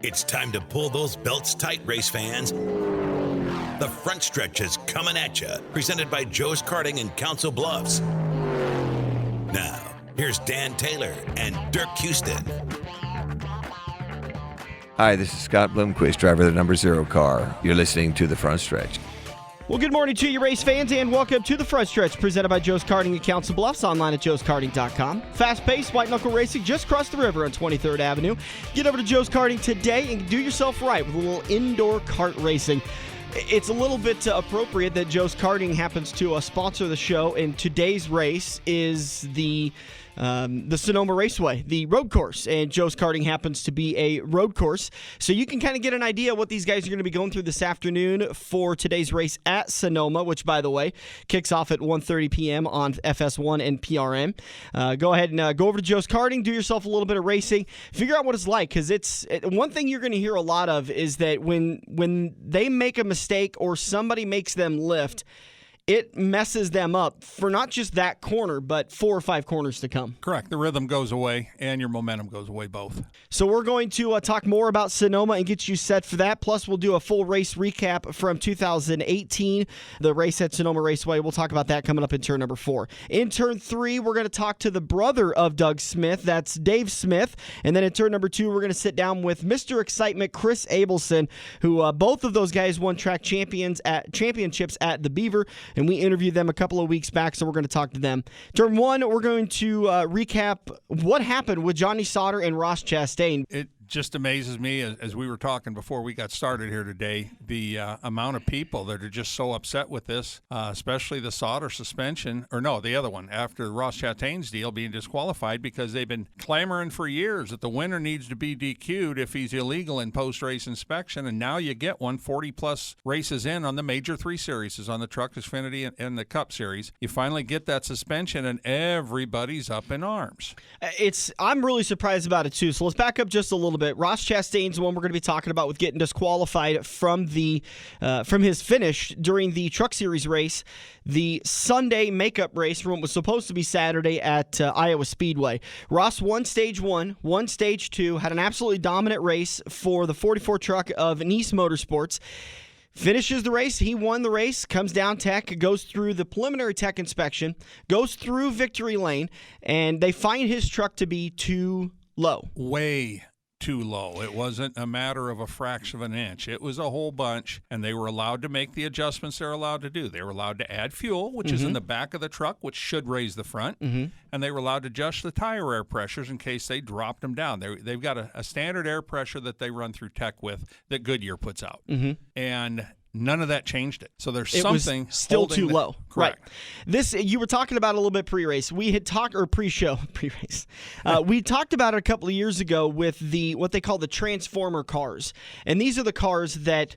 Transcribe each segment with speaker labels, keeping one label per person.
Speaker 1: It's time to pull those belts tight, race fans. The front stretch is coming at you, presented by Joe's Karting in Council Bluffs. Now, here's Dan Taylor and Dirk Houston.
Speaker 2: Hi, this is Scott Bloomquist, driver of the number 0 car. You're listening to The Front Stretch.
Speaker 3: Well, good morning to you, race fans, and welcome to The Front Stretch, presented by Joe's Karting in Council Bluffs, online at joeskarting.com. Fast-paced, white-knuckle racing just across the river on 23rd Avenue. Get over to Joe's Karting today and do yourself right with a little indoor kart racing. It's a little bit appropriate that Joe's Karting happens to sponsor the show, and today's race is the Sonoma Raceway, the road course, and Joe's Karting happens to be a road course. So you can kind of get an idea of what these guys are going to be going through this afternoon for today's race at Sonoma, which, by the way, kicks off at 1:30 p.m. on FS1 and PRM. Go ahead and go over to Joe's Karting, do yourself a little bit of racing, figure out what it's like, because it's one thing you're going to hear a lot of is that when they make a mistake or somebody makes them lift, it messes them up for not just that corner, but 4 or 5 corners to come.
Speaker 4: Correct. The rhythm goes away, and your momentum goes away both.
Speaker 3: So we're going to talk more about Sonoma and get you set for that. Plus, we'll do a full race recap from 2018, the race at Sonoma Raceway. We'll talk about that coming up in turn number 4. In turn 3, we're going to talk to the brother of Doug Smith. That's Dave Smith. And then in turn number 2, we're going to sit down with Mr. Excitement, Chris Abelson, who both of those guys won track championships at the Beaver. And we interviewed them a couple of weeks back, so we're going to talk to them. Turn 1, we're going to recap what happened with Johnny Sauter and Ross Chastain.
Speaker 4: It just amazes me, as we were talking before we got started here today, the amount of people that are just so upset with this, especially the Sauter suspension, or no, the other one, after Ross Chastain's deal being disqualified, because they've been clamoring for years that the winner needs to be DQ'd if he's illegal in post-race inspection, and now you get one 40-plus races in on the major 3 series, on the Truck, Xfinity, and the Cup Series. You finally get that suspension, and everybody's up in arms.
Speaker 3: I'm really surprised about it, too, so let's back up just a little bit. Ross Chastain's the one we're going to be talking about with getting disqualified from his finish during the Truck Series race, the Sunday makeup race from what was supposed to be Saturday at Iowa Speedway. Ross won Stage 1, won Stage 2, had an absolutely dominant race for the 44 truck of Nice Motorsports. Finishes the race, he won the race, comes down tech, goes through the preliminary tech inspection, goes through victory lane, and they find his truck to be too low.
Speaker 4: Way too low. It wasn't a matter of a fraction of an inch. It was a whole bunch, and they were allowed to make the adjustments they're allowed to do. They were allowed to add fuel, which is in the back of the truck, which should raise the front, and they were allowed to adjust the tire air pressures in case they dropped them down. They've got a standard air pressure that they run through tech with that Goodyear puts out, and none of that changed it. So there's something
Speaker 3: still too low.
Speaker 4: Correct.
Speaker 3: Right. This you were talking about a little bit pre-race. We had talked pre-race. We talked about it a couple of years ago with what they call the transformer cars, and these are the cars that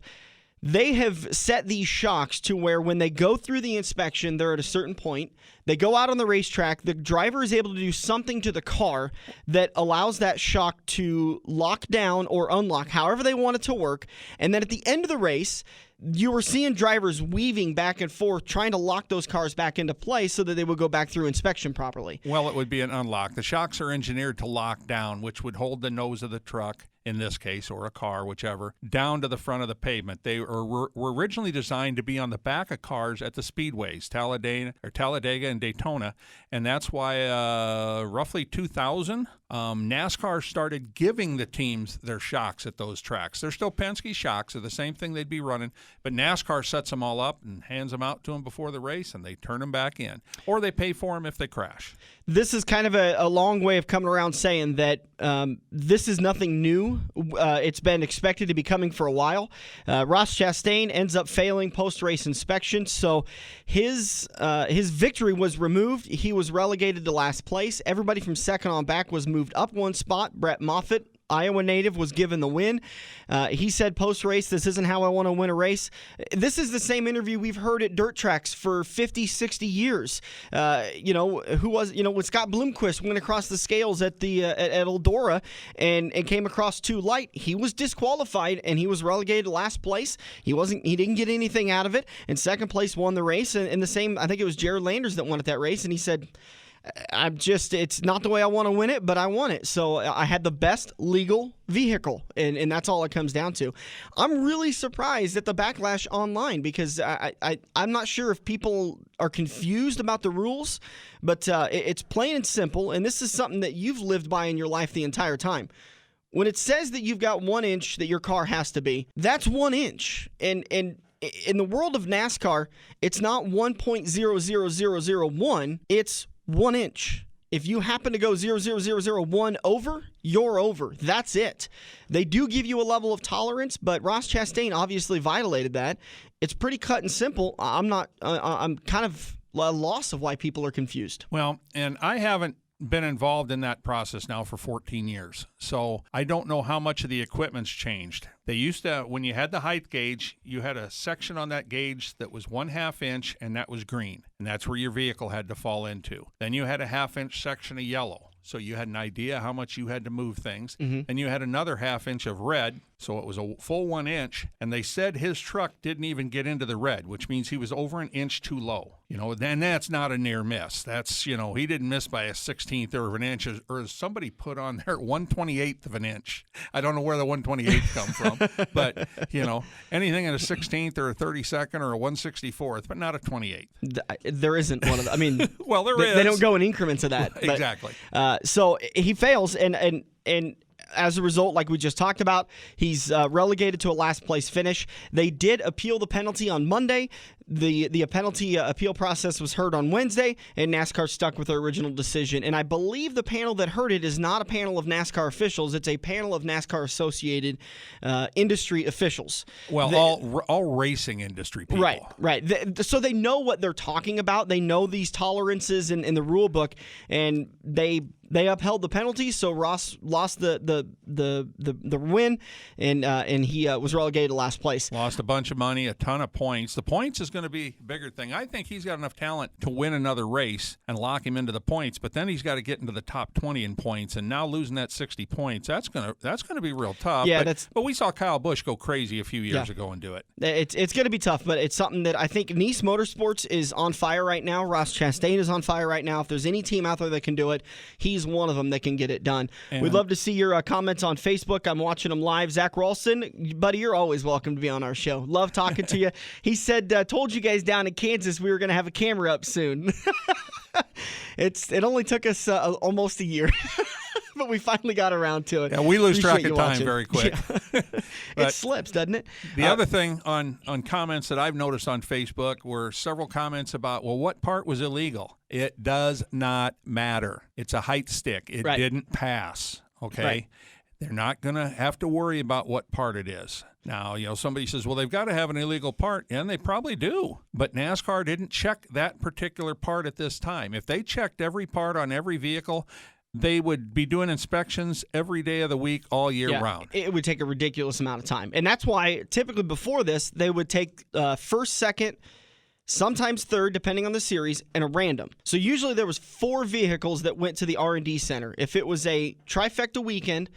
Speaker 3: they have set these shocks to where when they go through the inspection, they're at a certain point. They go out on the racetrack. The driver is able to do something to the car that allows that shock to lock down or unlock, however they want it to work. And then at the end of the race, you were seeing drivers weaving back and forth, trying to lock those cars back into place so that they would go back through inspection properly.
Speaker 4: Well, it would be an unlock. The shocks are engineered to lock down, which would hold the nose of the truck, in this case, or a car, whichever, down to the front of the pavement. They were originally designed to be on the back of cars at the speedways, Talladega and Daytona, and that's why roughly 2000, NASCAR started giving the teams their shocks at those tracks. They're still Penske shocks. They're the same thing they'd be running, but NASCAR sets them all up and hands them out to them before the race, and they turn them back in, or they pay for them if they crash.
Speaker 3: This is kind of a long way of coming around saying that this is nothing new. It's been expected to be coming for a while. Ross Chastain ends up failing post-race inspection, so his victory was removed. He was relegated to last place. Everybody from second on back was moved up one spot. Brett Moffitt, Iowa native, was given the win. He said post-race, "This isn't how I want to win a race." This is the same interview we've heard at dirt tracks for 50, 60 years. When Scott Bloomquist went across the scales at Eldora and came across too light, he was disqualified and he was relegated to last place. He didn't get anything out of it, and second place won the race. And the same, I think it was Jared Landers that won at that race, and he said, it's not the way I want to win it, but I won it. So I had the best legal vehicle, and that's all it comes down to. I'm really surprised at the backlash online because I'm not sure if people are confused about the rules, but it's plain and simple, and this is something that you've lived by in your life the entire time. When it says that you've got 1 inch that your car has to be, that's 1 inch. And in the world of NASCAR, it's not 1.00001, it's 1 inch. If you happen to go 0.0001 over, you're over. That's it. They do give you a level of tolerance, but Ross Chastain obviously violated that. It's pretty cut and simple. I'm kind of a loss of why people are confused.
Speaker 4: Well, and I haven't been involved in that process now for 14 years. So I don't know how much of the equipment's changed. They used to, when you had the height gauge, you had a section on that gauge that was 1/2 inch, and that was green. And that's where your vehicle had to fall into. Then you had a 1/2 inch section of yellow. So you had an idea how much you had to move things. And you had another 1/2 inch of red. So it was a full 1 inch. And they said his truck didn't even get into the red, which means he was over an inch too low. Then that's not a near miss. That's, he didn't miss by a 1/16 of an inch, or somebody put on there 1/28 of an inch. I don't know where the 1/28 come from, but, anything in a 16th or a 32nd or a 1/64th, but not a 28th.
Speaker 3: There isn't one of them. I mean,
Speaker 4: well, there is.
Speaker 3: They don't go in increments of that.
Speaker 4: Exactly.
Speaker 3: So he fails, and as a result, like we just talked about, he's relegated to a last-place finish. They did appeal the penalty on Monday. The penalty appeal process was heard on Wednesday, and NASCAR stuck with their original decision. And I believe the panel that heard it is not a panel of NASCAR officials. It's a panel of NASCAR-associated industry officials.
Speaker 4: Well, all racing industry people.
Speaker 3: Right. So they know what they're talking about. They know these tolerances in the rule book, and they upheld the penalty. So Ross lost the win, and he was relegated to last place.
Speaker 4: Lost a bunch of money, a ton of points. The points is going to be a bigger thing. I think he's got enough talent to win another race and lock him into the points, but then he's got to get into the top 20 in points, and now losing that 60 points, that's going to be real tough.
Speaker 3: Yeah,
Speaker 4: but we saw Kyle Busch go crazy a few years ago and do it.
Speaker 3: It's going to be tough, but it's something that I think Nice Motorsports is on fire right now. Ross Chastain is on fire right now. If there's any team out there that can do it, he's one of them that can get it done. And we'd love to see your comments on Facebook. I'm watching them live. Zach Ralston, buddy, you're always welcome to be on our show. Love talking to you. He said, told you guys down in Kansas we were going to have a camera up soon. It only took us almost a year. But we finally got around to it.
Speaker 4: Yeah, we lose track of time very quick.
Speaker 3: Yeah. It slips, doesn't it?
Speaker 4: The other thing on comments that I've noticed on Facebook were several comments about, well, what part was illegal? It does not matter. It's a height stick. It didn't pass, okay? Right. They're not going to have to worry about what part it is. Now, somebody says, well, they've got to have an illegal part, and they probably do. But NASCAR didn't check that particular part at this time. If they checked every part on every vehicle, they would be doing inspections every day of the week, all year round. It
Speaker 3: would take a ridiculous amount of time. And that's why typically before this, they would take first, second, sometimes third, depending on the series, and a random. So usually there was 4 vehicles that went to the R&D center. If it was a trifecta weekend,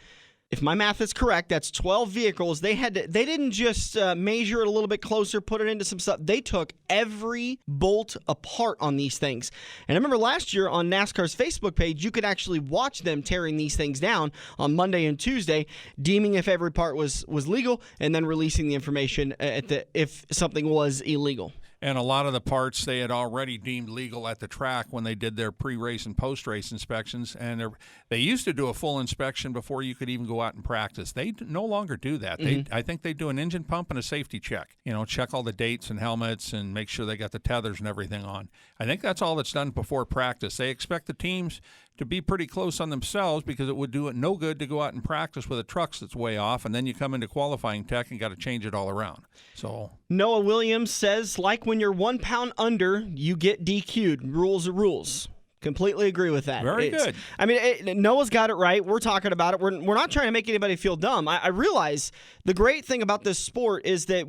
Speaker 3: if my math is correct, that's 12 vehicles. They didn't just measure it a little bit closer, put it into some stuff. They took every bolt apart on these things. And I remember last year on NASCAR's Facebook page, you could actually watch them tearing these things down on Monday and Tuesday, deeming if every part was legal, and then releasing the information if something was illegal.
Speaker 4: And a lot of the parts they had already deemed legal at the track when they did their pre-race and post-race inspections. And they used to do a full inspection before you could even go out and practice. They no longer do that. I think they do an engine pump and a safety check. Check all the dates and helmets and make sure they got the tethers and everything on. I think that's all that's done before practice. They expect the teams to be pretty close on themselves because it would do it no good to go out and practice with a truck that's way off, and then you come into qualifying tech and got to change it all around. So
Speaker 3: Noah Williams says, like when you're 1 pound under, you get DQ'd. Rules are rules. Completely agree with that.
Speaker 4: Very good.
Speaker 3: I mean, Noah's got it right. We're talking about it. We're not trying to make anybody feel dumb. I realize the great thing about this sport is that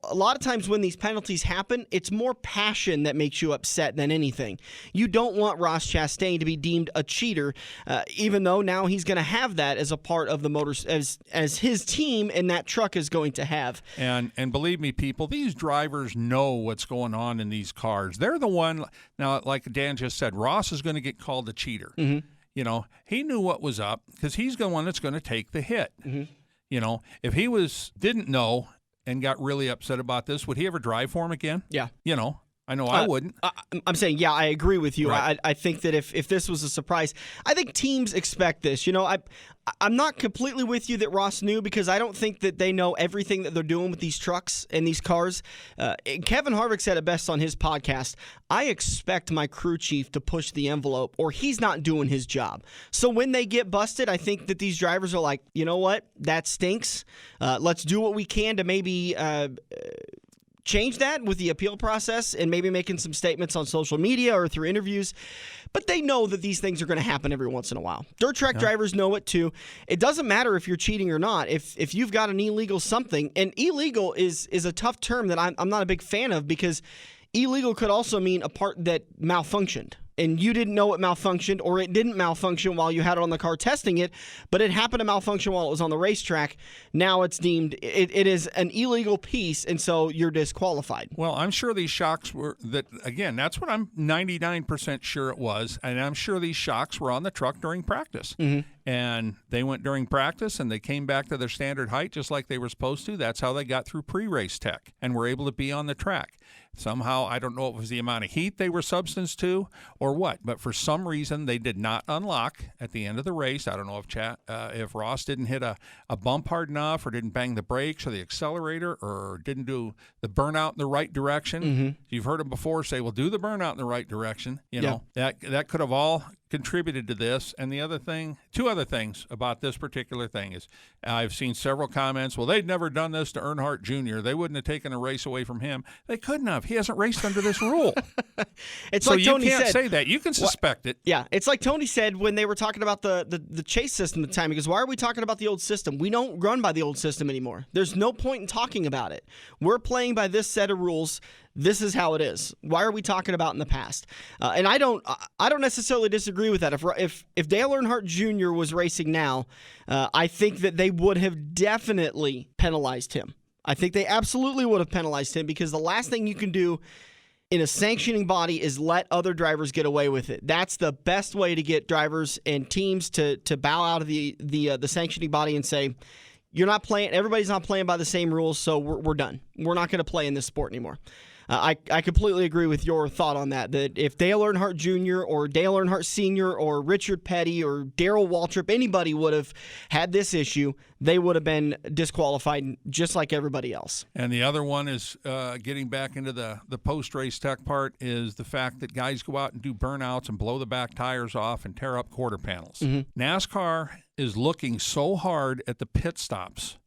Speaker 3: a lot of times when these penalties happen, it's more passion that makes you upset than anything. You don't want Ross Chastain to be deemed a cheater, even though now he's going to have that as a part of the motors as his team and that truck is going to have.
Speaker 4: And believe me, people, these drivers know what's going on in these cars. They're the one. Now, like Dan just said, Ross is going to get called a cheater.
Speaker 3: Mm-hmm.
Speaker 4: You know, he knew what was up because he's the one that's going to take the hit.
Speaker 3: Mm-hmm.
Speaker 4: You know, if he didn't know and got really upset about this, would he ever drive for him again?
Speaker 3: Yeah.
Speaker 4: You know, I know I wouldn't.
Speaker 3: I'm saying, yeah, I agree with you.
Speaker 4: Right.
Speaker 3: I think that if this was a surprise, I think teams expect this. You know, I'm not completely with you that Ross knew because I don't think that they know everything that they're doing with these trucks and these cars. Kevin Harvick said it best on his podcast. I expect my crew chief to push the envelope or he's not doing his job. So when they get busted, I think that these drivers are like, you know what? That stinks. Let's do what we can to maybe change that with the appeal process and maybe making some statements on social media or through interviews. But they know that these things are going to happen every once in a while. Dirt track drivers know it too. It doesn't matter if you're cheating or not. If you've got an illegal something, and illegal is a tough term that I'm not a big fan of because illegal could also mean a part that malfunctioned. And you didn't know it malfunctioned, or it didn't malfunction while you had it on the car testing it, but it happened to malfunction while it was on the racetrack. Now it's deemed it is an illegal piece, and so you're disqualified.
Speaker 4: Well, I'm sure these shocks that's what I'm 99% sure it was, and I'm sure these shocks were on the truck during practice.
Speaker 3: Mm-hmm.
Speaker 4: And they went during practice, and they came back to their standard height just like they were supposed to. That's how they got through pre-race tech and were able to be on the track. Somehow, I don't know if it was the amount of heat they were subject to or what, but for some reason they did not unlock at the end of the race. I don't know if Ross didn't hit a bump hard enough or didn't bang the brakes or the accelerator or didn't do the burnout in the right direction.
Speaker 3: Mm-hmm.
Speaker 4: You've heard him before say, well, do the burnout in the right direction. You know, that could have all contributed to this. And two other things about this particular thing is I've seen several comments, well, they'd never done this to Earnhardt Jr. They wouldn't have taken a race away from him. They couldn't have. He hasn't raced under this rule.
Speaker 3: It's
Speaker 4: so
Speaker 3: like Tony
Speaker 4: you can't
Speaker 3: said,
Speaker 4: say that. You can suspect it.
Speaker 3: Yeah, it's like Tony said when they were talking about the chase system at the time. He goes, why are we talking about the old system? We don't run by the old system anymore. There's no point in talking about it. We're playing by this set of rules. This is how it is. Why are we talking about in the past? And I don't necessarily disagree with that. If Dale Earnhardt Jr. was racing now, I think that they would have definitely penalized him. I think they absolutely would have penalized him because the last thing you can do in a sanctioning body is let other drivers get away with it. That's the best way to get drivers and teams to bow out of the sanctioning body and say, you're not playing. Everybody's not playing by the same rules, so we're done. We're not going to play in this sport anymore. I completely agree with your thought on that if Dale Earnhardt Jr. or Dale Earnhardt Sr. or Richard Petty or Darrell Waltrip, anybody would have had this issue, they would have been disqualified just like everybody else.
Speaker 4: And the other one is getting back into the post-race tech part is the fact that guys go out and do burnouts and blow the back tires off and tear up quarter panels.
Speaker 3: Mm-hmm.
Speaker 4: NASCAR is looking so hard at the pit stops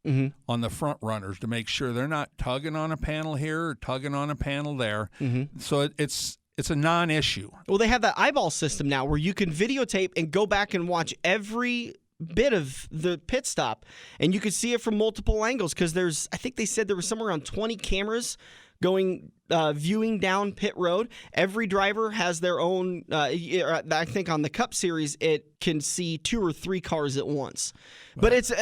Speaker 4: on the front runners to make sure they're not tugging on a panel here or tugging on a panel there.
Speaker 3: Mm-hmm.
Speaker 4: So it's a non-issue.
Speaker 3: Well, they have that eyeball system now where you can videotape and go back and watch every bit of the pit stop, and you can see it from multiple angles because I think they said there was somewhere around 20 cameras going viewing down pit road. Every driver has their own. I think on the Cup Series, it can see 2 or 3 cars at once. But it's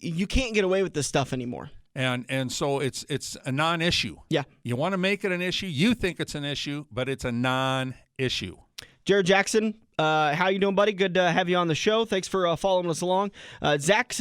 Speaker 3: you can't get away with this stuff anymore.
Speaker 4: And so it's a non-issue.
Speaker 3: Yeah.
Speaker 4: You want to make it an issue. You think it's an issue, but it's a non-issue.
Speaker 3: Jared Jackson, how you doing, buddy? Good to have you on the show. Thanks for following us along. Zach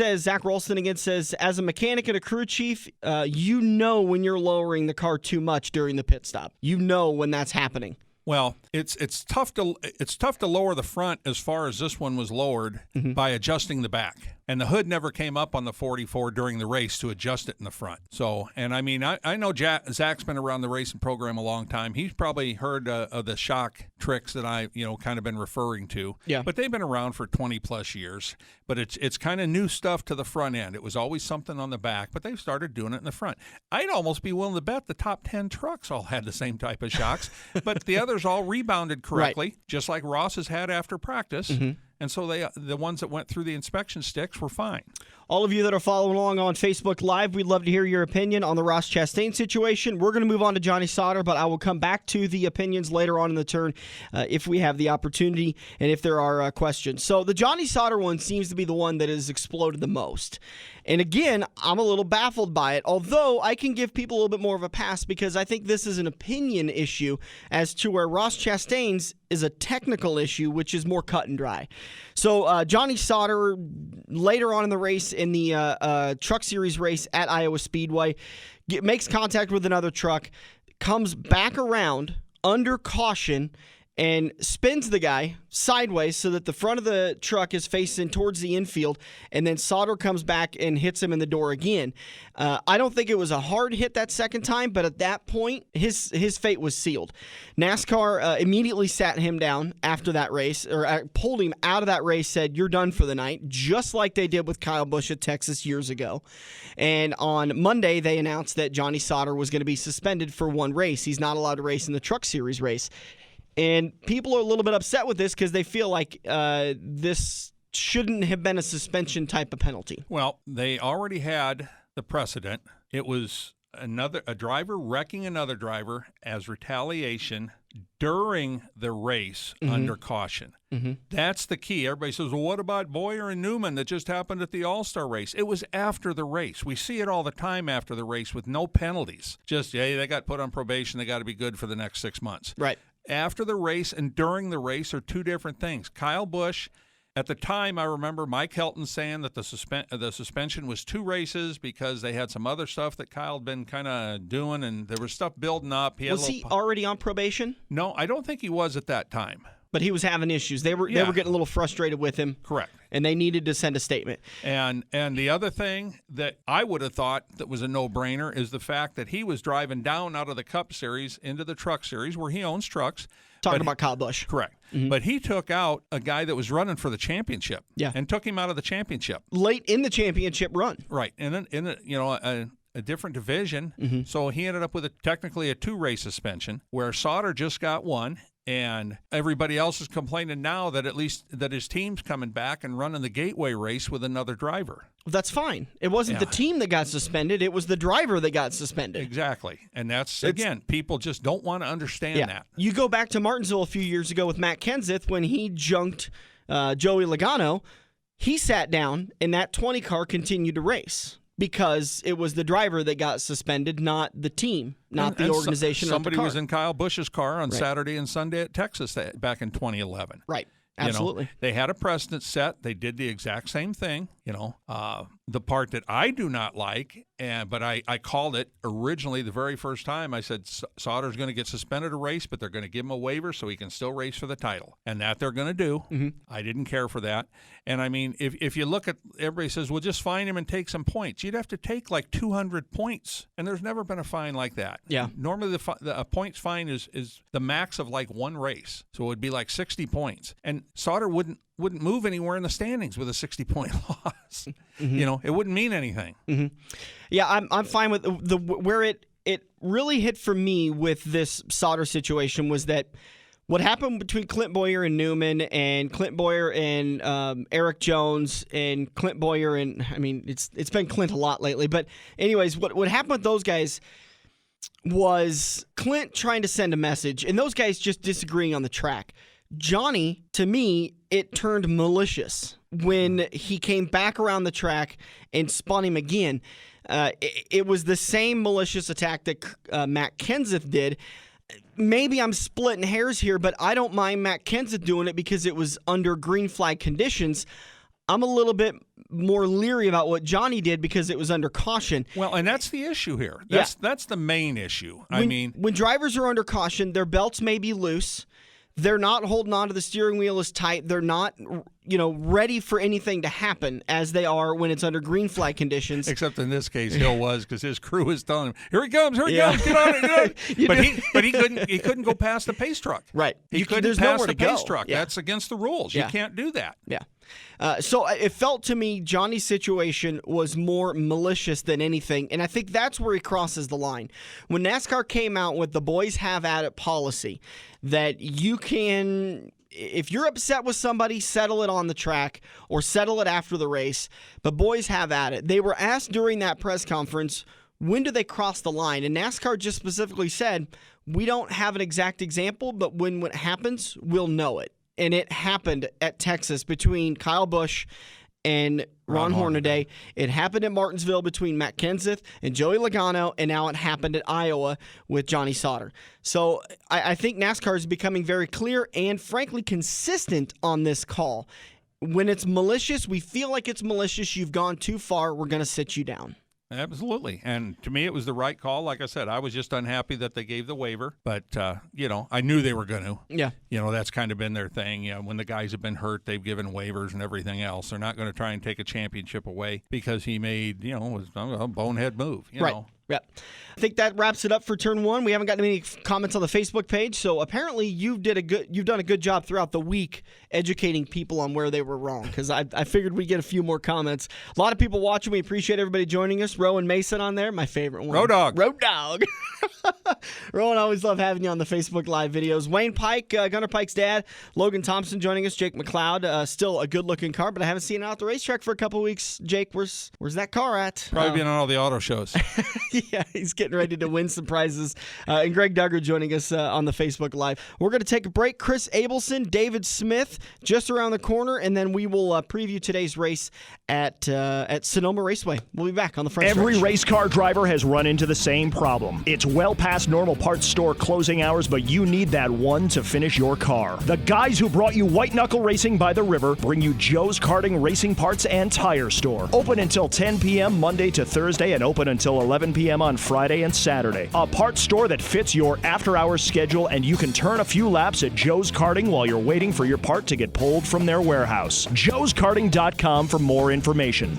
Speaker 3: Rolston again says, as a mechanic and a crew chief, you know when you're lowering the car too much during the pit stop. You know when that's happening.
Speaker 4: Well, it's tough to lower the front as far as this one was lowered by adjusting the back. And the hood never came up on the 44 during the race to adjust it in the front. So, and I mean, I know Zach's been around the racing program a long time. He's probably heard of the shock tricks that I, kind of been referring to.
Speaker 3: Yeah.
Speaker 4: But they've been around for 20 plus years. But it's kind of new stuff to the front end. It was always something on the back, but they've started doing it in the front. I'd almost be willing to bet the top 10 trucks all had the same type of shocks, but the others all rebounded correctly, just like Ross has had after practice. And so the ones that went through the inspection sticks were fine.
Speaker 3: All of you that are following along on Facebook Live, we'd love to hear your opinion on the Ross Chastain situation. We're going to move on to Johnny Sauter, but I will come back to the opinions later on in the turn if we have the opportunity and if there are questions. So the Johnny Sauter one seems to be the one that has exploded the most. And again, I'm a little baffled by it, although I can give people a little bit more of a pass because I think this is an opinion issue as to where Ross Chastain's is a technical issue, which is more cut and dry. So Johnny Sauter, later on in the race, in the Truck Series race at Iowa Speedway, makes contact with another truck, comes back around under caution, and spins the guy sideways so that the front of the truck is facing towards the infield, and then Sauter comes back and hits him in the door again. I don't think it was a hard hit that second time, but at that point, his fate was sealed. NASCAR immediately sat him down after that race, or pulled him out of that race, said, "You're done for the night," just like they did with Kyle Busch at Texas years ago. And on Monday, they announced that Johnny Sauter was going to be suspended for one race. He's not allowed to race in the Truck Series race. And people are a little bit upset with this because they feel like this shouldn't have been a suspension type of penalty.
Speaker 4: Well, they already had the precedent. It was a driver wrecking another driver as retaliation during the race under caution. That's the key. Everybody says, well, what about Boyer and Newman that just happened at the All-Star race? It was after the race. We see it all the time after the race with no penalties. Just, hey, they got put on probation. They got to be good for the next 6 months.
Speaker 3: Right.
Speaker 4: After the race and during the race are two different things. Kyle Busch, at the time, I remember Mike Helton saying that the suspension was 2 races because they had some other stuff that Kyle had been kind of doing, and there was stuff building up.
Speaker 3: Was he already on probation?
Speaker 4: No, I don't think he was at that time.
Speaker 3: But he was having issues. They were getting a little frustrated with him.
Speaker 4: Correct.
Speaker 3: And they needed to send a statement.
Speaker 4: And the other thing that I would have thought that was a no-brainer is the fact that he was driving down out of the Cup Series into the Truck Series where he owns trucks.
Speaker 3: Talking about Kyle Busch.
Speaker 4: Correct. But he took out a guy that was running for the championship.
Speaker 3: Yeah.
Speaker 4: And took him out of the championship.
Speaker 3: Late in the championship run.
Speaker 4: Right. And then in a different division. So he ended up with technically a 2-race suspension where Sauter just got 1. And everybody else is complaining now that at least that his team's coming back and running the Gateway race with another driver.
Speaker 3: That's fine. It wasn't the team that got suspended. It was the driver that got suspended.
Speaker 4: Exactly. And that's, again, people just don't want to understand that.
Speaker 3: You go back to Martinsville a few years ago with Matt Kenseth when he junked Joey Logano. He sat down, and that 20 car continued to race because it was the driver that got suspended, not the team, not the organization.
Speaker 4: Somebody was in Kyle Busch's car on Saturday and Sunday at Texas back in 2011.
Speaker 3: Right. Absolutely.
Speaker 4: They had a precedent set. They did the exact same thing. The part that I do not like, but I called it originally the very first time. I said Sauter's going to get suspended a race, but they're going to give him a waiver so he can still race for the title. And that they're going to do. I didn't care for that. And, I mean, if you look at – everybody says, well, just fine him and take some points. You'd have to take like 200 points, and there's never been a fine like that.
Speaker 3: Yeah.
Speaker 4: Normally a points fine is the max of like one race. So it would be like 60 points. And Sauter wouldn't move anywhere in the standings with a 60-point loss. It wouldn't mean anything.
Speaker 3: Yeah, I'm fine with where it really hit for me with this Sauter situation was that what happened between Clint Boyer and Newman and Clint Boyer and Eric Jones and Clint Boyer and, I mean, it's been Clint a lot lately. But anyways, what happened with those guys was Clint trying to send a message and those guys just disagreeing on the track. Johnny, to me, it turned malicious when he came back around the track and spun him again. It was the same malicious attack that Matt Kenseth did. Maybe I'm splitting hairs here, but I don't mind Matt Kenseth doing it because it was under green flag conditions. I'm a little bit more leery about what Johnny did because it was under caution.
Speaker 4: Well, and that's the issue here. That's the main issue.
Speaker 3: When drivers are under caution, their belts may be loose. They're not holding on to the steering wheel as tight. They're not, ready for anything to happen as they are when it's under green flag conditions.
Speaker 4: Except in this case, Hill was because his crew was telling him, "Here he comes, get on it." But he couldn't go past the pace truck.
Speaker 3: Right.
Speaker 4: He couldn't pass the pace truck. Yeah. That's against the rules. You can't do that.
Speaker 3: Yeah. So it felt to me Johnny's situation was more malicious than anything, and I think that's where he crosses the line. When NASCAR came out with the boys have at it policy that you can, if you're upset with somebody, settle it on the track or settle it after the race. But boys, have at it. They were asked during that press conference, when do they cross the line? And NASCAR just specifically said, we don't have an exact example, but when it happens, we'll know it. And it happened at Texas between Kyle Busch and Ron Hornaday. It happened at Martinsville between Matt Kenseth and Joey Logano, and now it happened at Iowa with Johnny Sauter. So I think NASCAR is becoming very clear and, frankly, consistent on this call. When it's malicious, we feel like it's malicious, you've gone too far, we're going to sit you down.
Speaker 4: Absolutely. And to me, it was the right call. Like I said, I was just unhappy that they gave the waiver. But, I knew they were going to.
Speaker 3: Yeah.
Speaker 4: That's kind of been their thing. When the guys have been hurt, they've given waivers and everything else. They're not going to try and take a championship away because he made, a bonehead move.
Speaker 3: Right. Yeah. I think that wraps it up for turn one. We haven't gotten any comments on the Facebook page, so apparently you've done a good job throughout the week educating people on where they were wrong, because I figured we'd get a few more comments. A lot of people watching. We appreciate everybody joining us. Rowan Mason on there, my favorite one.
Speaker 4: Road Dog.
Speaker 3: Rowan, always love having you on the Facebook Live videos. Wayne Pike, Gunnar Pike's dad. Logan Thompson joining us. Jake McLeod, still a good-looking car, but I haven't seen it out the racetrack for a couple weeks. Jake, where's that car at?
Speaker 4: Probably been on all the auto shows.
Speaker 3: Yeah, he's getting ready to win some prizes. And Greg Duggar joining us on the Facebook Live. We're going to take a break. Chris Abelson, David Smith, just around the corner, and then we will preview today's race at Sonoma Raceway. We'll be back on the front
Speaker 5: Every
Speaker 3: stretch.
Speaker 5: race car driver has run into the same problem. It's well past normal parts store closing hours, but you need that one to finish your car. The guys who brought you White Knuckle Racing by the River bring you Joe's Karting Racing Parts and Tire Store. Open until 10 p.m. Monday to Thursday and open until 11 p.m. on Friday and Saturday. A parts store that fits your after-hours schedule, and you can turn a few laps at Joe's Karting while you're waiting for your part to get pulled from their warehouse. joeskarting.com for more information.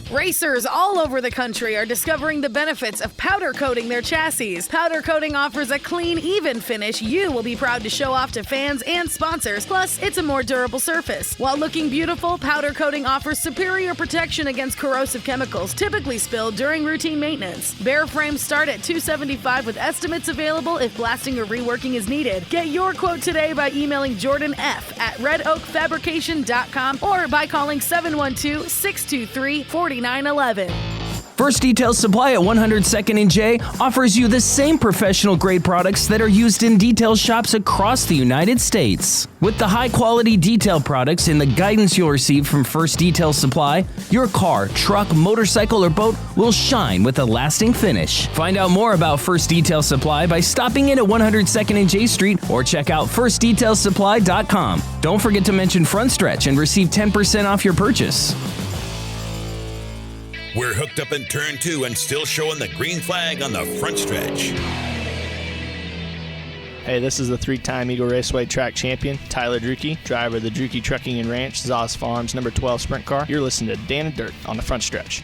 Speaker 6: Racers all over the country are discovering the benefits of powder coating their chassis. Powder coating offers a clean, even finish you will be proud to show off to fans and sponsors. Plus, it's a more durable surface. While looking beautiful, powder coating offers superior protection against corrosive chemicals typically spilled during routine maintenance. Bare frames start at $275 with estimates available if blasting or reworking is needed. Get your quote today by emailing Jordan F. at redoakfabrication.com or by calling 712-623-4911.
Speaker 7: First Detail Supply at 102nd and J offers you the same professional-grade products that are used in detail shops across the United States. With the high-quality detail products and the guidance you'll receive from First Detail Supply, your car, truck, motorcycle, or boat will shine with a lasting finish. Find out more about First Detail Supply by stopping in at 102nd and J Street or check out firstdetailsupply.com. Don't forget to mention Front Stretch and receive 10% off your purchase.
Speaker 1: We're hooked up in turn two and still showing the green flag on the front stretch.
Speaker 8: Hey, this is the three-time Eagle Raceway track champion, Tyler Drueke, driver of the Drueke Trucking and Ranch, Zaz Farms, number 12 sprint car. You're listening to Dan and Dirk on the front stretch.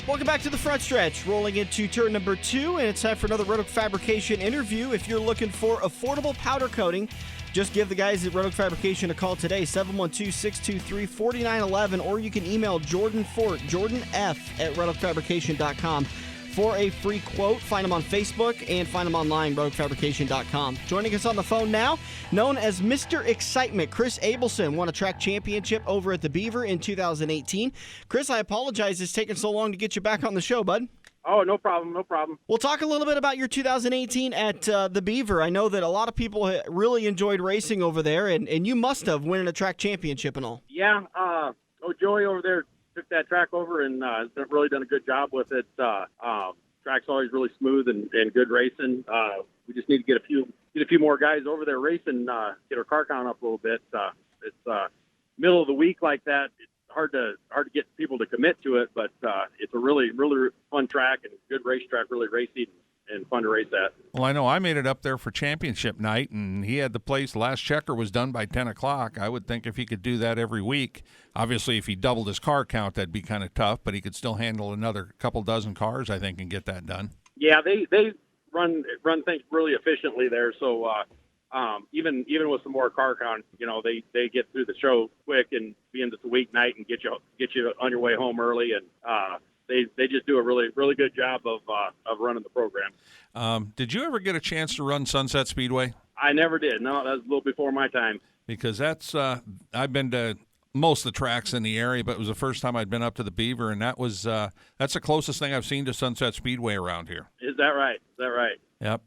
Speaker 3: Welcome back to the front stretch. Rolling into turn number 2, and it's time for another Red Oak Fabrication interview. If you're looking for affordable powder coating, just give the guys at Red Oak Fabrication a call today, 712-623-4911, or you can email Jordan Fort, Jordan F. at redoakfabrication.com for a free quote. Find them on Facebook and find them online, redoakfabrication.com. Joining us on the phone now, known as Mr. Excitement, Chris Abelson won a track championship over at the Beaver in 2018. Chris, I apologize it's taken so long to get you back on the show, bud.
Speaker 9: Oh, no problem.
Speaker 3: We'll talk a little bit about your 2018 at the Beaver. I know that a lot of people really enjoyed racing over there, and you must have winning a track championship and all.
Speaker 9: Yeah, Joey over there took that track over and has really done a good job with it. Track's always really smooth and good racing. We just need to get a few more guys over there racing, get our car count up a little bit. It's middle of the week like that. It's hard to get people to commit to it, but it's a really, really fun track and good racetrack, really racy and fun to race at.
Speaker 4: Well, I know I made it up there for championship night, and he had the place. Last checker was done by 10 o'clock. I would think if he could do that every week, obviously if he doubled his car count, that'd be kind of tough, but he could still handle another couple dozen cars, I think, and get that done.
Speaker 9: Yeah, they run things really efficiently there, so even with some more car count, they get through the show quick and being it's a weeknight and get you on your way home early, and they just do a really, really good job of running the program.
Speaker 4: Did you ever get a chance to run Sunset Speedway?
Speaker 9: I never did. No, that was a little before my time.
Speaker 4: Because that's I've been to most of the tracks in the area, but it was the first time I'd been up to the Beaver, and that's the closest thing I've seen to Sunset Speedway around here.
Speaker 9: Is that right?
Speaker 4: Yep.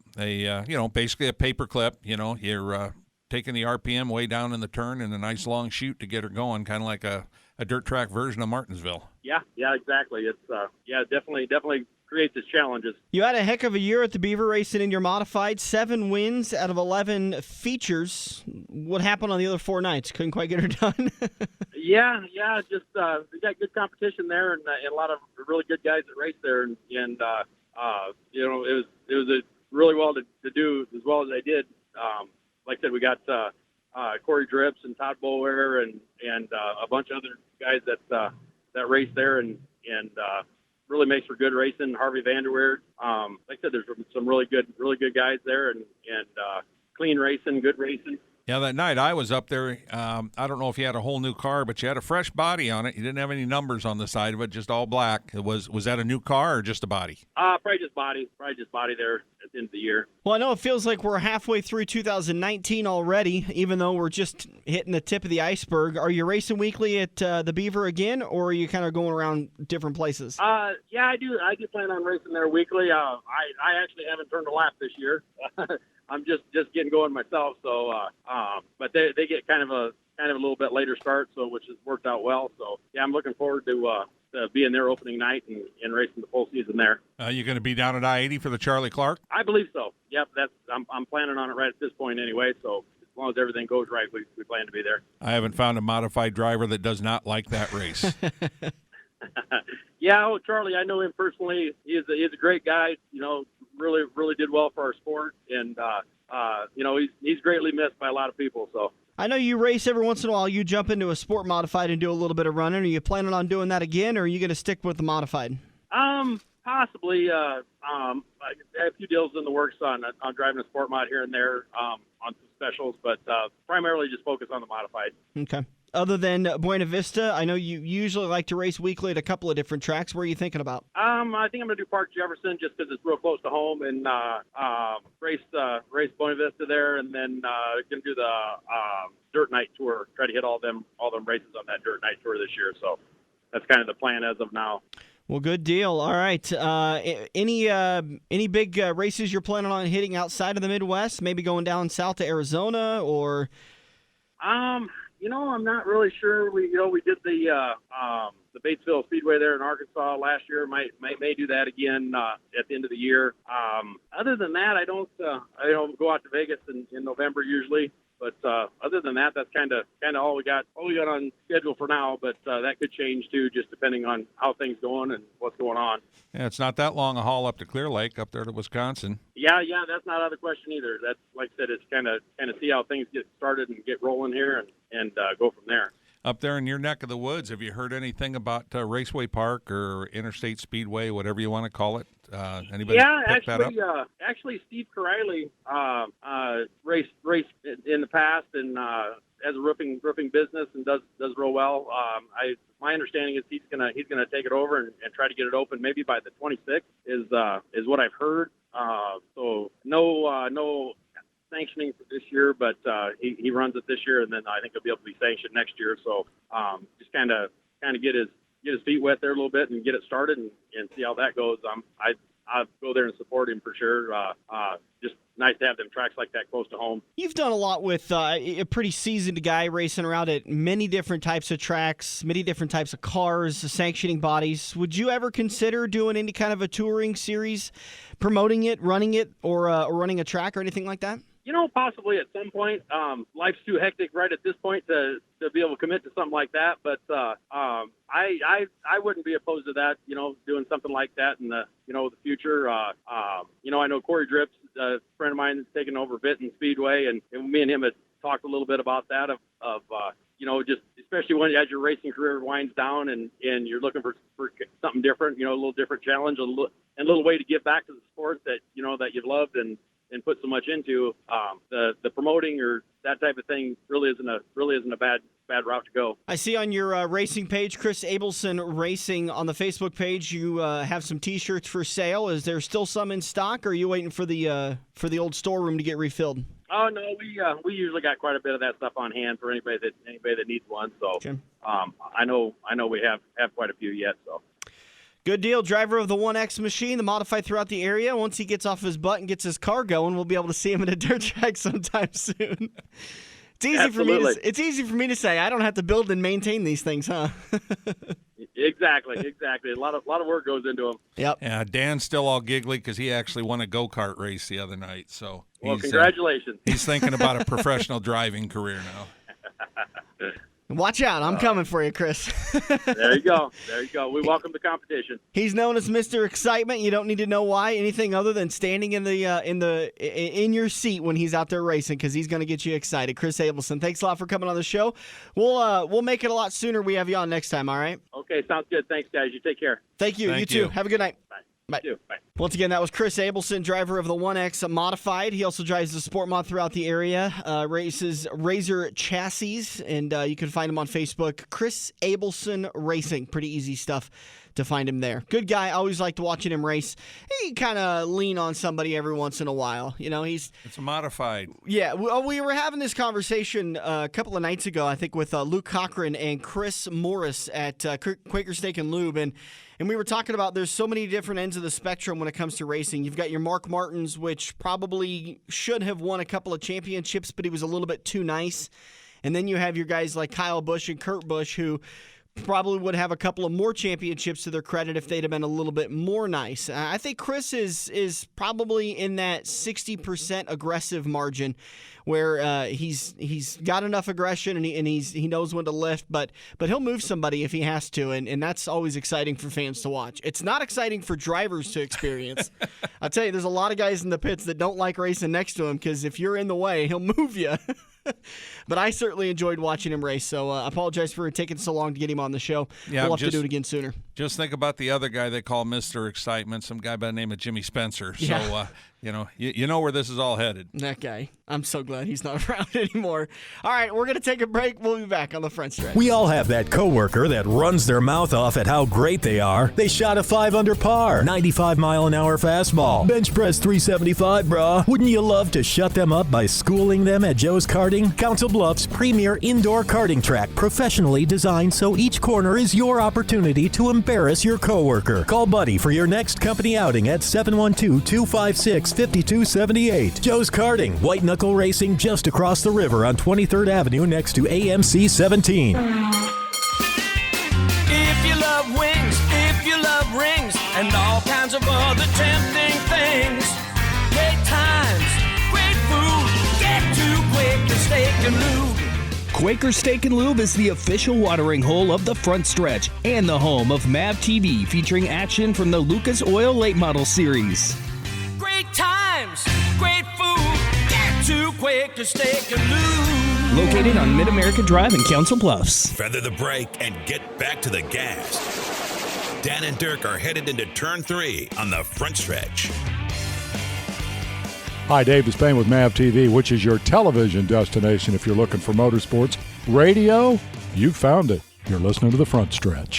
Speaker 4: Basically a paper clip. You're taking the RPM way down in the turn and a nice long chute to get her going, kind of like a dirt track version of Martinsville.
Speaker 9: Yeah, exactly. It's definitely creates its challenges.
Speaker 3: You had a heck of a year at the Beaver racing in your modified. 7 wins out of 11 features. What happened on the other 4 nights? Couldn't quite get her done.
Speaker 9: Yeah. Just we got good competition there, and a lot of really good guys that race there, and it was really well to do as well as they did. Like I said, we got Corey Drips and Todd Bower and a bunch of other guys that race there, and really makes for good racing. Harvey Vanderweerd. Like I said, there's some really good guys there, and clean racing, good racing.
Speaker 4: Yeah, that night I was up there. I don't know if you had a whole new car, but you had a fresh body on it. You didn't have any numbers on the side of it, just all black. Was that a new car or just a body?
Speaker 9: Probably just body there at the end of the year.
Speaker 3: Well, I know it feels like we're halfway through 2019 already, even though we're just hitting the tip of the iceberg. Are you racing weekly at the Beaver again, or are you kind of going around different places?
Speaker 9: Yeah, I do plan on racing there weekly. I actually haven't turned a lap this year. I'm just getting going myself. So, but they get kind of a little bit later start, so which has worked out well. So, yeah, I'm looking forward to being there opening night and racing the full season there.
Speaker 4: You going to be down at I-80 for the Charlie Clark?
Speaker 9: I believe so. Yep, I'm planning on it right at this point anyway. So as long as everything goes right, we plan to be there.
Speaker 4: I haven't found a modified driver that does not like that race.
Speaker 9: Yeah, Charlie, I know him personally. He's a great guy. Really did well for our sport, and he's greatly missed by a lot of people. So
Speaker 3: I know you race every once in a while. You jump into a sport modified and do a little bit of running. Are you planning on doing that again, or are you going to stick with the modified?
Speaker 9: Possibly. I have a few deals in the works on driving a sport mod here and there on some specials, but primarily just focus on the modified.
Speaker 3: Okay. Other than Buena Vista, I know you usually like to race weekly at a couple of different tracks. Where are you thinking about?
Speaker 9: I think I'm going to do Park Jefferson just because it's real close to home, and race Buena Vista there, and then going to do the Dirt Night Tour. Try to hit all them races on that Dirt Night Tour this year. So that's kind of the plan as of now.
Speaker 3: Well, good deal. All right. Any big races you're planning on hitting outside of the Midwest? Maybe going down south to Arizona, or?
Speaker 9: I'm not really sure. We did the Batesville Speedway there in Arkansas last year. May do that again at the end of the year. Other than that, I don't go out to Vegas in November usually. But other than that, that's kind of all we got on schedule for now. But that could change too, just depending on how things going and what's going on.
Speaker 4: Yeah, it's not that long a haul up to Clear Lake, up there to Wisconsin.
Speaker 9: Yeah, that's not out of the question either. That's like I said, it's kind of see how things get started and get rolling here and go from there.
Speaker 4: Up there in your neck of the woods, have you heard anything about Raceway Park or Interstate Speedway, whatever you want to call it? Anybody pick that up?
Speaker 9: Actually, Steve Corriley raced in the past and has a roofing business and does real well. My understanding is he's gonna take it over and try to get it open maybe by the 26th is what I've heard. So no sanctioning for this year, but he runs it this year, and then I think he'll be able to be sanctioned next year. So just kind of get his feet wet there a little bit and get it started and see how that goes. I'll go there and support him for sure. Just nice to have them tracks like that close to home.
Speaker 3: You've done a lot with a pretty seasoned guy racing around at many different types of tracks, many different types of cars, sanctioning bodies. Would you ever consider doing any kind of a touring series, promoting it, running it, or running a track or anything like that?
Speaker 9: Possibly at some point. Life's too hectic right at this point to be able to commit to something like that. But I wouldn't be opposed to that. Doing something like that in the the future. I know Corey Drips, a friend of mine, that's taken over Vinton Speedway, and me and him had talked a little bit about that. Just especially when as your racing career winds down and you're looking for something different. A little different challenge, a little way to give back to the sport that that you've loved and put so much into. The promoting or that type of thing really isn't a bad route to go. I see on your racing page, Chris Abelson Racing on the Facebook page, you have some T-shirts for sale. Is there still some in stock, or are you waiting for the old storeroom to get refilled? Oh no, we usually got quite a bit of that stuff on hand for anybody that needs one. So
Speaker 3: Okay.
Speaker 9: I know we have quite a few yet. So
Speaker 3: Good deal. Driver of the 1X machine, the modified throughout the area. Once he gets off his butt and gets his car going, we'll be able to see him at a dirt track sometime soon. It's easy for me to say. I don't have to build and maintain these things, huh?
Speaker 9: Exactly. A lot of work goes into them.
Speaker 3: Yep.
Speaker 4: Yeah, Dan's still all giggly because he actually won a go-kart race the other night. So
Speaker 9: Well, congratulations.
Speaker 4: He's thinking about a professional driving career now.
Speaker 3: Watch out. I'm coming for you, Chris.
Speaker 9: There you go. We welcome the competition.
Speaker 3: He's known as Mr. Excitement. You don't need to know why, anything other than standing in your seat when he's out there racing, because he's going to get you excited. Chris Abelson, thanks a lot for coming on the show. We'll make it a lot sooner. We have you on next time, all right?
Speaker 9: Okay, sounds good. Thanks, guys. You take care.
Speaker 3: Thank you. You too. Have a good night.
Speaker 9: Bye.
Speaker 3: Bye.
Speaker 9: You too. Bye.
Speaker 3: Once again, that was Chris Abelson, driver of the 1X Modified. He also drives the Sport Mod throughout the area, races Razor chassis, and you can find him on Facebook, Chris Abelson Racing. Pretty easy stuff to find him there. Good guy. Always liked watching him race. He kind of lean on somebody every once in a while. You know, it's
Speaker 4: a modified.
Speaker 3: Yeah, we were having this conversation a couple of nights ago, I think, with Luke Cochran and Chris Morris at Quaker Steak and Lube, and we were talking about there's so many different ends of the spectrum when it comes to racing. You've got your Mark Martins, which probably should have won a couple of championships, but he was a little bit too nice. And then you have your guys like Kyle Busch and Kurt Busch, who probably would have a couple of more championships to their credit if they'd have been a little bit more nice. I think Chris is probably in that 60% aggressive margin, where he's got enough aggression and he knows when to lift, but he'll move somebody if he has to, and that's always exciting for fans to watch. It's not exciting for drivers to experience. I'll tell you, there's a lot of guys in the pits that don't like racing next to him, because if you're in the way, he'll move you. But I certainly enjoyed watching him race, so I apologize for taking so long to get him on the show.
Speaker 4: Yeah,
Speaker 3: we'll have to do it again sooner.
Speaker 4: Just think about the other guy they call Mr. Excitement, some guy by the name of Jimmy Spencer.
Speaker 3: Yeah.
Speaker 4: So, you know where this is all headed.
Speaker 3: That guy. I'm so glad he's not around anymore. All right, we're going to take a break. We'll be back on the front stretch.
Speaker 10: We all have that coworker that runs their mouth off at how great they are. They shot a 5 under par, 95-mile-an-hour fastball, bench press 375, brah. Wouldn't you love to shut them up by schooling them at Joe's Karting? Council Bluffs' premier indoor karting track, professionally designed so each corner is your opportunity to embarrass your coworker. Call Buddy for your next company outing at 712-256-5278. Joe's Karting, white knuckle racing just across the river on 23rd Avenue next to AMC 17.
Speaker 11: If you love wings, if you love rings, and all kinds of other tempting things, great times, great food, get to Quaker Steak and Lube.
Speaker 7: Quaker Steak and Lube is the official watering hole of the front stretch and the home of MAV TV, featuring action from the Lucas Oil Late Model Series.
Speaker 11: Great times, great food, get to Quaker Steak and Lube.
Speaker 7: Located on Mid-America Drive in Council Bluffs.
Speaker 1: Feather the brake and get back to the gas. Dan and Dirk are headed into turn 3 on the front stretch.
Speaker 12: Hi, Dave Despain with MAV TV, which is your television destination if you're looking for motorsports. Radio, you found it. You're listening to the front stretch.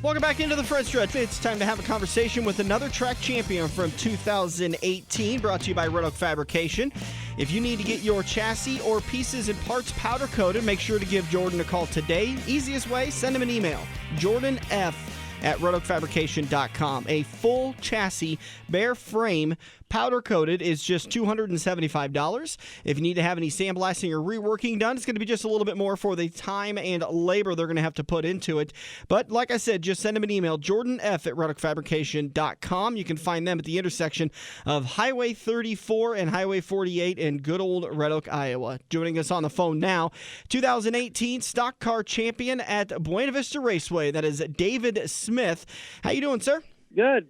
Speaker 3: Welcome back into the front stretch. It's time to have a conversation with another track champion from 2018, brought to you by Red Oak Fabrication. If you need to get your chassis or pieces and parts powder coated, make sure to give Jordan a call today. Easiest way, send him an email, jordanf@redoakfabrication.com. A full chassis, bare frame, powder coated is just $275. If you need to have any sandblasting or reworking done, it's going to be just a little bit more for the time and labor they're going to have to put into it. But like I said, just send them an email, jordanf@redoakfabrication.com. You can find them at the intersection of Highway 34 and Highway 48 in good old Red Oak, Iowa. Joining us on the phone now, 2018 stock car champion at Buena Vista Raceway. That is David Smith. How you doing, sir?
Speaker 13: Good.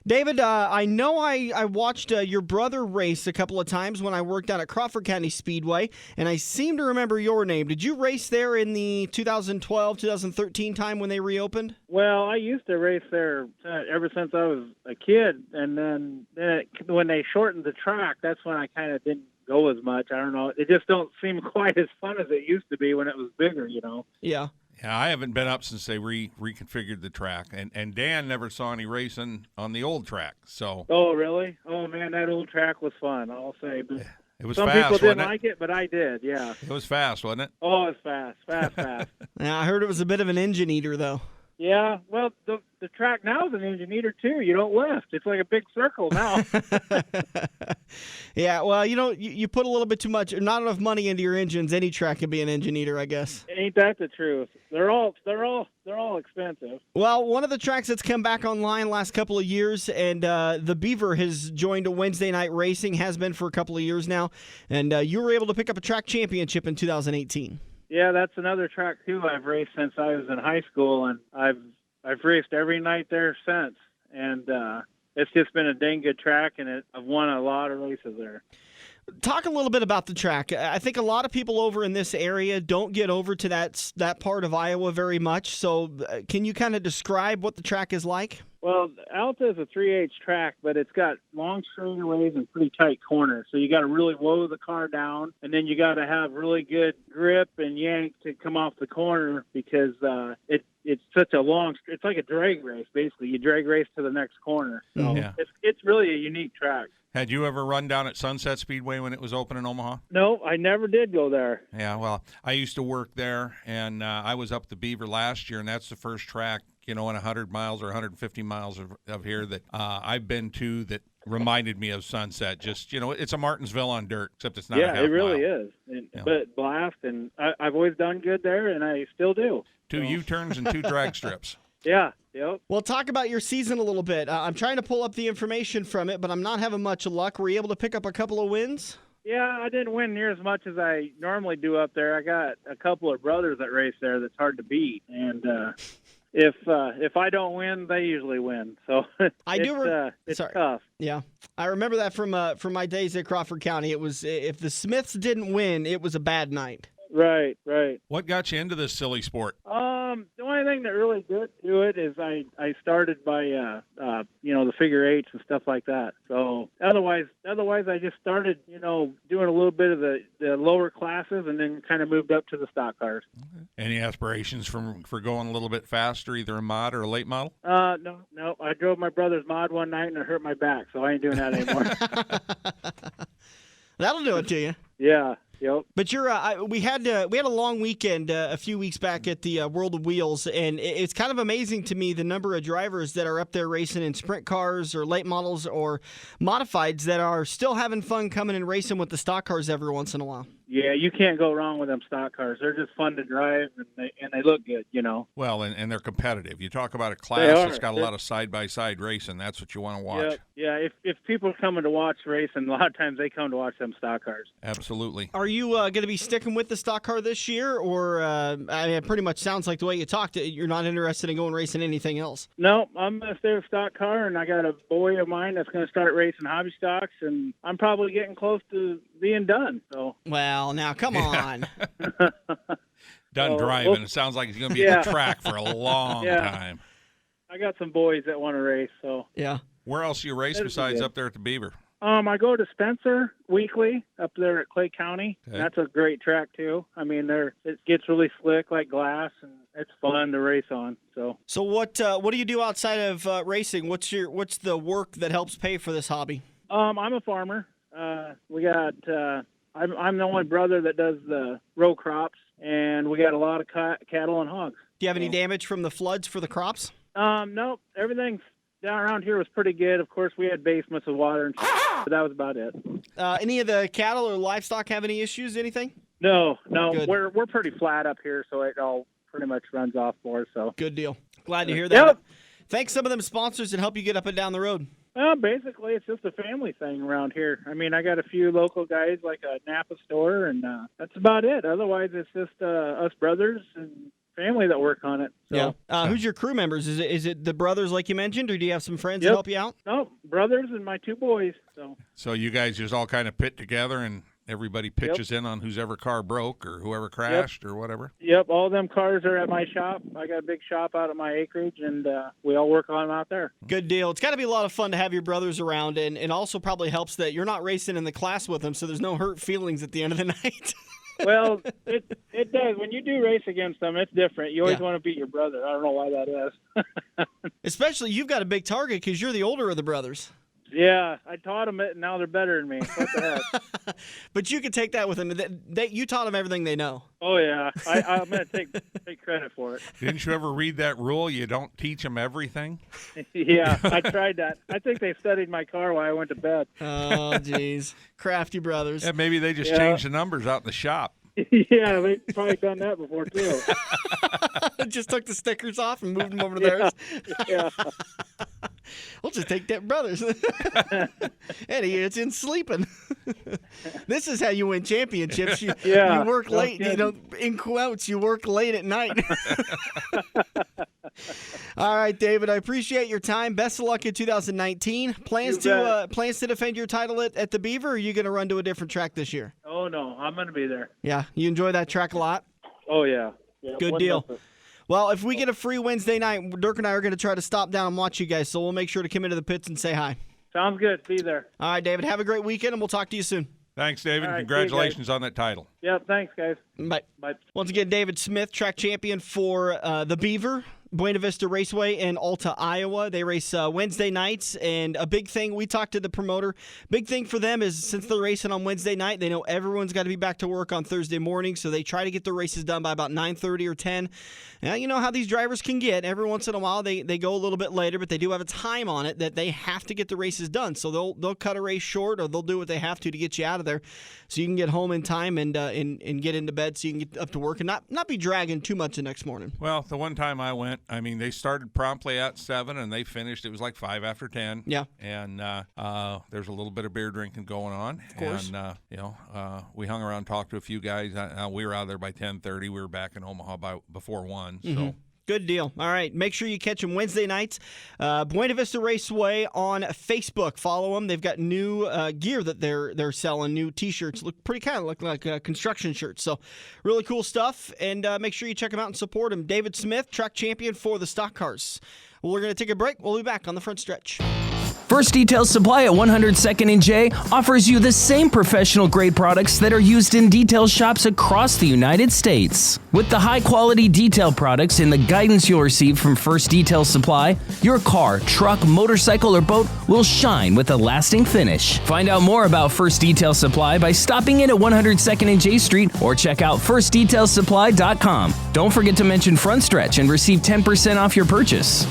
Speaker 3: David, I know I watched your brother race a couple of times when I worked down at Crawford County Speedway, and I seem to remember your name. Did you race there in the 2012, 2013 time when they reopened?
Speaker 13: Well, I used to race there ever since I was a kid, and then when they shortened the track, that's when I kind of didn't go as much. I don't know. It just don't seem quite as fun as it used to be when it was bigger, you know?
Speaker 3: Yeah.
Speaker 4: Yeah, I haven't been up since they reconfigured the track, and Dan never saw any racing on the old track. So.
Speaker 13: Oh, really? Oh man, that old track was fun. I'll say. But
Speaker 4: It was
Speaker 13: Some
Speaker 4: fast,
Speaker 13: people didn't
Speaker 4: wasn't it?
Speaker 13: like it, but I did, yeah.
Speaker 4: It was fast, wasn't it?
Speaker 13: Oh, it was fast.
Speaker 3: Yeah, I heard it was a bit of an engine eater, though.
Speaker 13: Yeah, well, the track now is an engine eater, too. You don't lift. It's like a big circle now.
Speaker 3: Yeah, well, you put a little bit too much, not enough money into your engines, any track can be an engine eater, I guess.
Speaker 13: Ain't that the truth? They're all expensive.
Speaker 3: Well, one of the tracks that's come back online last couple of years, and the Beaver has joined a Wednesday night racing, has been for a couple of years now, and you were able to pick up a track championship in 2018.
Speaker 13: Yeah, that's another track, too, I've raced since I was in high school, and I've raced every night there since. And it's just been a dang good track, and I've won a lot of races there.
Speaker 3: Talk a little bit about the track. I think a lot of people over in this area don't get over to that part of Iowa very much. So can you kind of describe what the track is like?
Speaker 13: Well, Alta is a 3/8 track, but it's got long straightaways and pretty tight corners. So you got to really low the car down, and then you got to have really good grip and yank to come off the corner because it's such a long. It's like a drag race, basically. You drag race to the next corner. So it's really a unique track.
Speaker 4: Had you ever run down at Sunset Speedway when it was open in Omaha?
Speaker 13: No, I never did go there.
Speaker 4: Yeah, well, I used to work there, and I was up the Beaver last year, and that's the first track, in 100 miles or 150 miles of here that I've been to that reminded me of Sunset. Just, it's a Martinsville on dirt, except it's not a half
Speaker 13: it really
Speaker 4: mile.
Speaker 13: is. But blast, and I've always done good there, and I still do.
Speaker 4: 2 U-turns and 2 drag strips.
Speaker 13: Yeah, yep.
Speaker 3: Well, talk about your season a little bit. I'm trying to pull up the information from it, but I'm not having much luck. Were you able to pick up a couple of wins?
Speaker 13: Yeah, I didn't win near as much as I normally do up there. I got a couple of brothers that race there that's hard to beat, and if I don't win, they usually win. So it's tough.
Speaker 3: Yeah, I remember that from my days at Crawford County. It was if the Smiths didn't win, it was a bad night.
Speaker 13: Right.
Speaker 4: What got you into this silly sport?
Speaker 13: The only thing that really did do it is I started by the figure eights and stuff like that. So otherwise I just started doing a little bit of the lower classes and then kind of moved up to the stock cars.
Speaker 4: Okay. Any aspirations for going a little bit faster, either a mod or a late model?
Speaker 13: No. I drove my brother's mod one night and it hurt my back, so I ain't doing that anymore.
Speaker 3: That'll do it to you.
Speaker 13: Yeah. Yep.
Speaker 3: But we had a long weekend a few weeks back at the World of Wheels, and it's kind of amazing to me the number of drivers that are up there racing in sprint cars or late models or modifieds that are still having fun coming and racing with the stock cars every once in a while.
Speaker 13: Yeah, you can't go wrong with them stock cars. They're just fun to drive, and they look good,
Speaker 4: Well, and they're competitive. You talk about a class that's got a lot of side-by-side racing. That's what you want to watch.
Speaker 13: Yeah. If people are coming to watch racing, a lot of times they come to watch them stock cars.
Speaker 4: Absolutely.
Speaker 3: Are you going to be sticking with the stock car this year, or it pretty much sounds like the way you talked, you're not interested in going racing anything else?
Speaker 13: No, I'm going to stay with stock car, and I got a boy of mine that's going to start racing hobby stocks, and I'm probably getting close to being done. So.
Speaker 3: Well, now come on.
Speaker 4: Done driving. It sounds like he's going to be at the track for a long time.
Speaker 13: I got some boys that want to race, so.
Speaker 3: Yeah.
Speaker 4: Where else do you race besides up there at the Beaver?
Speaker 13: I go to Spencer weekly up there at Clay County. Okay. That's a great track too. I mean, it gets really slick like glass, and it's fun to race on. So
Speaker 3: what do you do outside of racing? What's the work that helps pay for this hobby?
Speaker 13: I'm a farmer. We got I'm the only brother that does the row crops, and we got a lot of cattle and hogs.
Speaker 3: Do you have any damage from the floods for the crops?
Speaker 13: No, everything down around here was pretty good. Of course, we had basements with water and but that was about it.
Speaker 3: Any of the cattle or livestock have any issues, anything?
Speaker 13: No.
Speaker 3: Good.
Speaker 13: We're pretty flat up here, so it all pretty much runs off for us. So.
Speaker 3: Good deal. Glad to hear that.
Speaker 13: Yep.
Speaker 3: Thanks some of them sponsors that help you get up and down the road.
Speaker 13: Well, basically, it's just a family thing around here. I mean, I got a few local guys like a Napa store, and that's about it. Otherwise, it's just us brothers and family that work on it. So.
Speaker 3: Yeah. Who's your crew members? Is it the brothers like you mentioned, or do you have some friends that help you out?
Speaker 13: No, brothers and my 2 boys.
Speaker 4: So you guys just all kind of pit together and everybody pitches in on whose ever car broke or whoever crashed or whatever?
Speaker 13: Yep, all them cars are at my shop. I got a big shop out at my acreage, and we all work on them out there.
Speaker 3: Good deal. It's got to be a lot of fun to have your brothers around, and also probably helps that you're not racing in the class with them, so there's no hurt feelings at the end of the night.
Speaker 13: Well, it does. When you do race against them, it's different. You always want to beat your brother. I don't know why that is.
Speaker 3: Especially you've got a big target because you're the older of the brothers.
Speaker 13: Yeah, I taught them it, and now they're better than me. What the heck?
Speaker 3: But you can take that with them. You taught them everything they know.
Speaker 13: Oh, yeah. I'm going to take credit for it.
Speaker 4: Didn't you ever read that rule? You don't teach them everything?
Speaker 13: Yeah, I tried that. I think they studied my car while I went to bed.
Speaker 3: Oh, jeez. Crafty brothers.
Speaker 4: Yeah, maybe they just changed the numbers out in the shop.
Speaker 13: Yeah, they've probably done that before, too.
Speaker 3: Just took the stickers off and moved them over to theirs.
Speaker 13: Yeah.
Speaker 3: We'll just take that, brothers. Eddie, it's in sleeping. This is how you win championships. You work late. In quotes, you work late at night. All right, David, I appreciate your time. Best of luck in 2019. Plans to defend your title at the Beaver, or are you going to run to a different track this year?
Speaker 13: Oh, no, I'm going to be there.
Speaker 3: Yeah, you enjoy that track a lot?
Speaker 13: Oh, yeah.
Speaker 3: Good deal. Well, if we get a free Wednesday night, Dirk and I are going to try to stop down and watch you guys, so we'll make sure to come into the pits and say hi.
Speaker 13: Sounds good. Be there.
Speaker 3: All right, David. Have a great weekend, and we'll talk to you soon.
Speaker 4: Thanks, David.
Speaker 13: All right,
Speaker 4: congratulations on that title.
Speaker 13: Yeah, thanks, guys.
Speaker 3: Bye.
Speaker 13: Bye.
Speaker 3: Once again, David Smith, track champion for the Beaver, Buena Vista Raceway in Alta, Iowa. They race Wednesday nights, and a big thing, we talked to the promoter, big thing for them is since they're racing on Wednesday night, they know everyone's got to be back to work on Thursday morning, so they try to get the races done by about 9:30 or 10. Now, you know how these drivers can get. Every once in a while, they go a little bit later, but they do have a time on it that they have to get the races done, so they'll cut a race short, or they'll do what they have to get you out of there so you can get home in time and get into bed so you can get up to work and not be dragging too much the next morning.
Speaker 4: Well, the one time I went, they started promptly at 7 and they finished. It was like 5 after 10.
Speaker 3: Yeah.
Speaker 4: And there's a little bit of beer drinking going on.
Speaker 3: Of course.
Speaker 4: And we hung around, talked to a few guys. We were out there by 10:30. We were back in Omaha before 1.
Speaker 3: Mm-hmm.
Speaker 4: So.
Speaker 3: Good deal. All right. Make sure you catch them Wednesday nights. Buena Vista Raceway on Facebook. Follow them. They've got new gear that they're selling, new T-shirts. Look like construction shirts. So really cool stuff. And make sure you check them out and support them. David Smith, track champion for the stock cars. Well, we're going to take a break. We'll be back on the front stretch.
Speaker 7: First Detail Supply at 102nd and J offers you the same professional-grade products that are used in detail shops across the United States. With the high-quality detail products and the guidance you'll receive from First Detail Supply, your car, truck, motorcycle, or boat will shine with a lasting finish. Find out more about First Detail Supply by stopping in at 102nd and J Street or check out firstdetailsupply.com. Don't forget to mention Front Stretch and receive 10% off your purchase.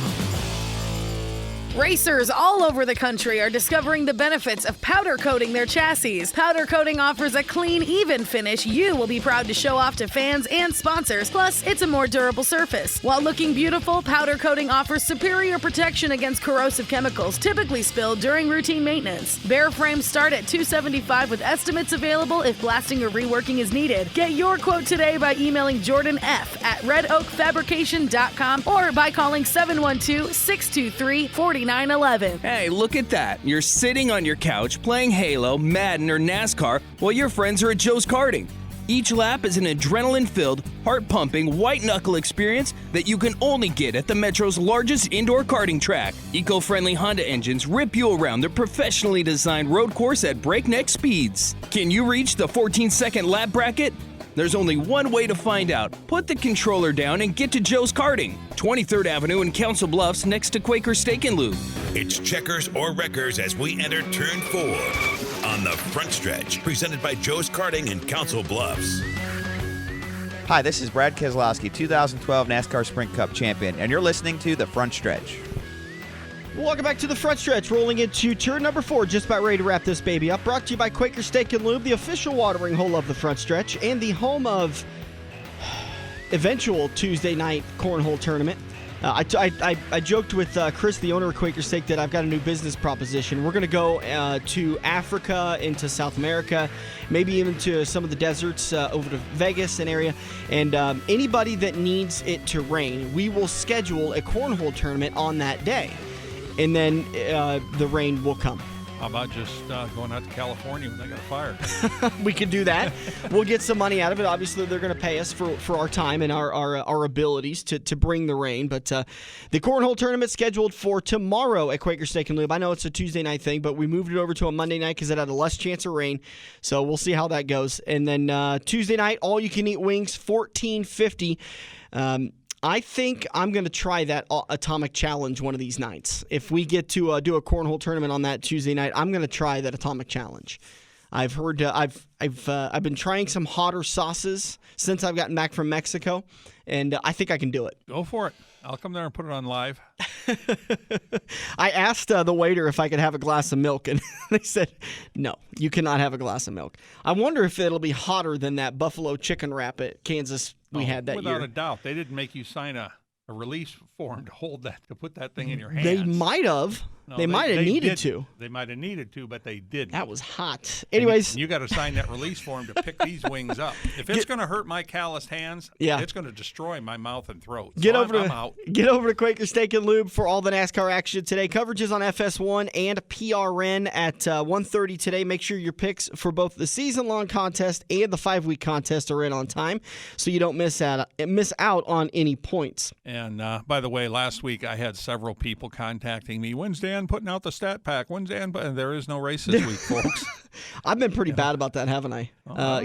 Speaker 6: Racers all over the country are discovering the benefits of powder coating their chassis. Powder coating offers a clean, even finish you will be proud to show off to fans and sponsors. Plus, it's a more durable surface. While looking beautiful, powder coating offers superior protection against corrosive chemicals typically spilled during routine maintenance. Bare frames start at $275 with estimates available if blasting or reworking is needed. Get your quote today by emailing Jordan F. at redoakfabrication.com or by calling 712-623-4911.
Speaker 7: Hey, look at that. You're sitting on your couch playing Halo, Madden, or NASCAR while your friends are at Joe's Karting. Each lap is an adrenaline-filled, heart-pumping, white-knuckle experience that you can only get at the Metro's largest indoor karting track. Eco-friendly Honda engines rip you around the professionally designed road course at breakneck speeds. Can you reach the 14-second lap bracket? There's only one way to find out. Put the controller down and get to Joe's Karting, 23rd Avenue in Council Bluffs next to Quaker Steak and Lube.
Speaker 1: It's checkers or wreckers as we enter turn 4 on the front stretch, presented by Joe's Karting in Council Bluffs.
Speaker 14: Hi, this is Brad Keselowski, 2012 NASCAR Sprint Cup champion, and you're listening to The Front Stretch.
Speaker 3: Welcome back to the front stretch, rolling into turn number 4, just about ready to wrap this baby up. Brought to you by Quaker Steak and Lube, the official watering hole of the front stretch, and the home of eventual Tuesday night cornhole tournament. I joked with Chris, the owner of Quaker Steak, that I've got a new business proposition. We're going to go to Africa, into South America, maybe even to some of the deserts over to Vegas and area. And anybody that needs it to rain, we will schedule a cornhole tournament on that day. And then the rain will come.
Speaker 4: How about just going out to California when they got a fire?
Speaker 3: We could do that. We'll get some money out of it. Obviously, they're going to pay us for our time and our abilities to bring the rain. But the cornhole tournament scheduled for tomorrow at Quaker Steak and Lube. I know it's a Tuesday night thing, but we moved it over to a Monday night because it had a less chance of rain. So we'll see how that goes. And then Tuesday night, all you can eat wings, $14.50. I think I'm going to try that Atomic Challenge one of these nights. If we get to do a cornhole tournament on that Tuesday night, I'm going to try that Atomic Challenge. I've heard I've been trying some hotter sauces since I've gotten back from Mexico, and I think I can do it.
Speaker 4: Go for it. I'll come there and put it on live.
Speaker 3: I asked the waiter if I could have a glass of milk, and they said, no, you cannot have a glass of milk. I wonder if it'll be hotter than that buffalo chicken wrap at Kansas we had that
Speaker 4: without
Speaker 3: year.
Speaker 4: a doubt. They didn't make you sign a release form to put that thing in your hands.
Speaker 3: They might have.
Speaker 4: No,
Speaker 3: they might have needed to.
Speaker 4: They might have needed to, but they didn't.
Speaker 3: That was hot. Anyways.
Speaker 4: You got to sign that release form to pick these wings up. If it's going to hurt my calloused hands, it's going to destroy my mouth and throat.
Speaker 3: Get
Speaker 4: so
Speaker 3: over to Quaker Steak and Lube for all the NASCAR action today. Coverage is on FS1 and PRN at 1:30 today. Make sure your picks for both the season-long contest and the 5-week contest are in on time so you don't miss out on any points.
Speaker 4: And by the way, last week I had several people contacting me. When's Dan putting out the stat pack? When's Dan? There is no race this week, folks.
Speaker 3: I've been pretty bad about that, haven't I?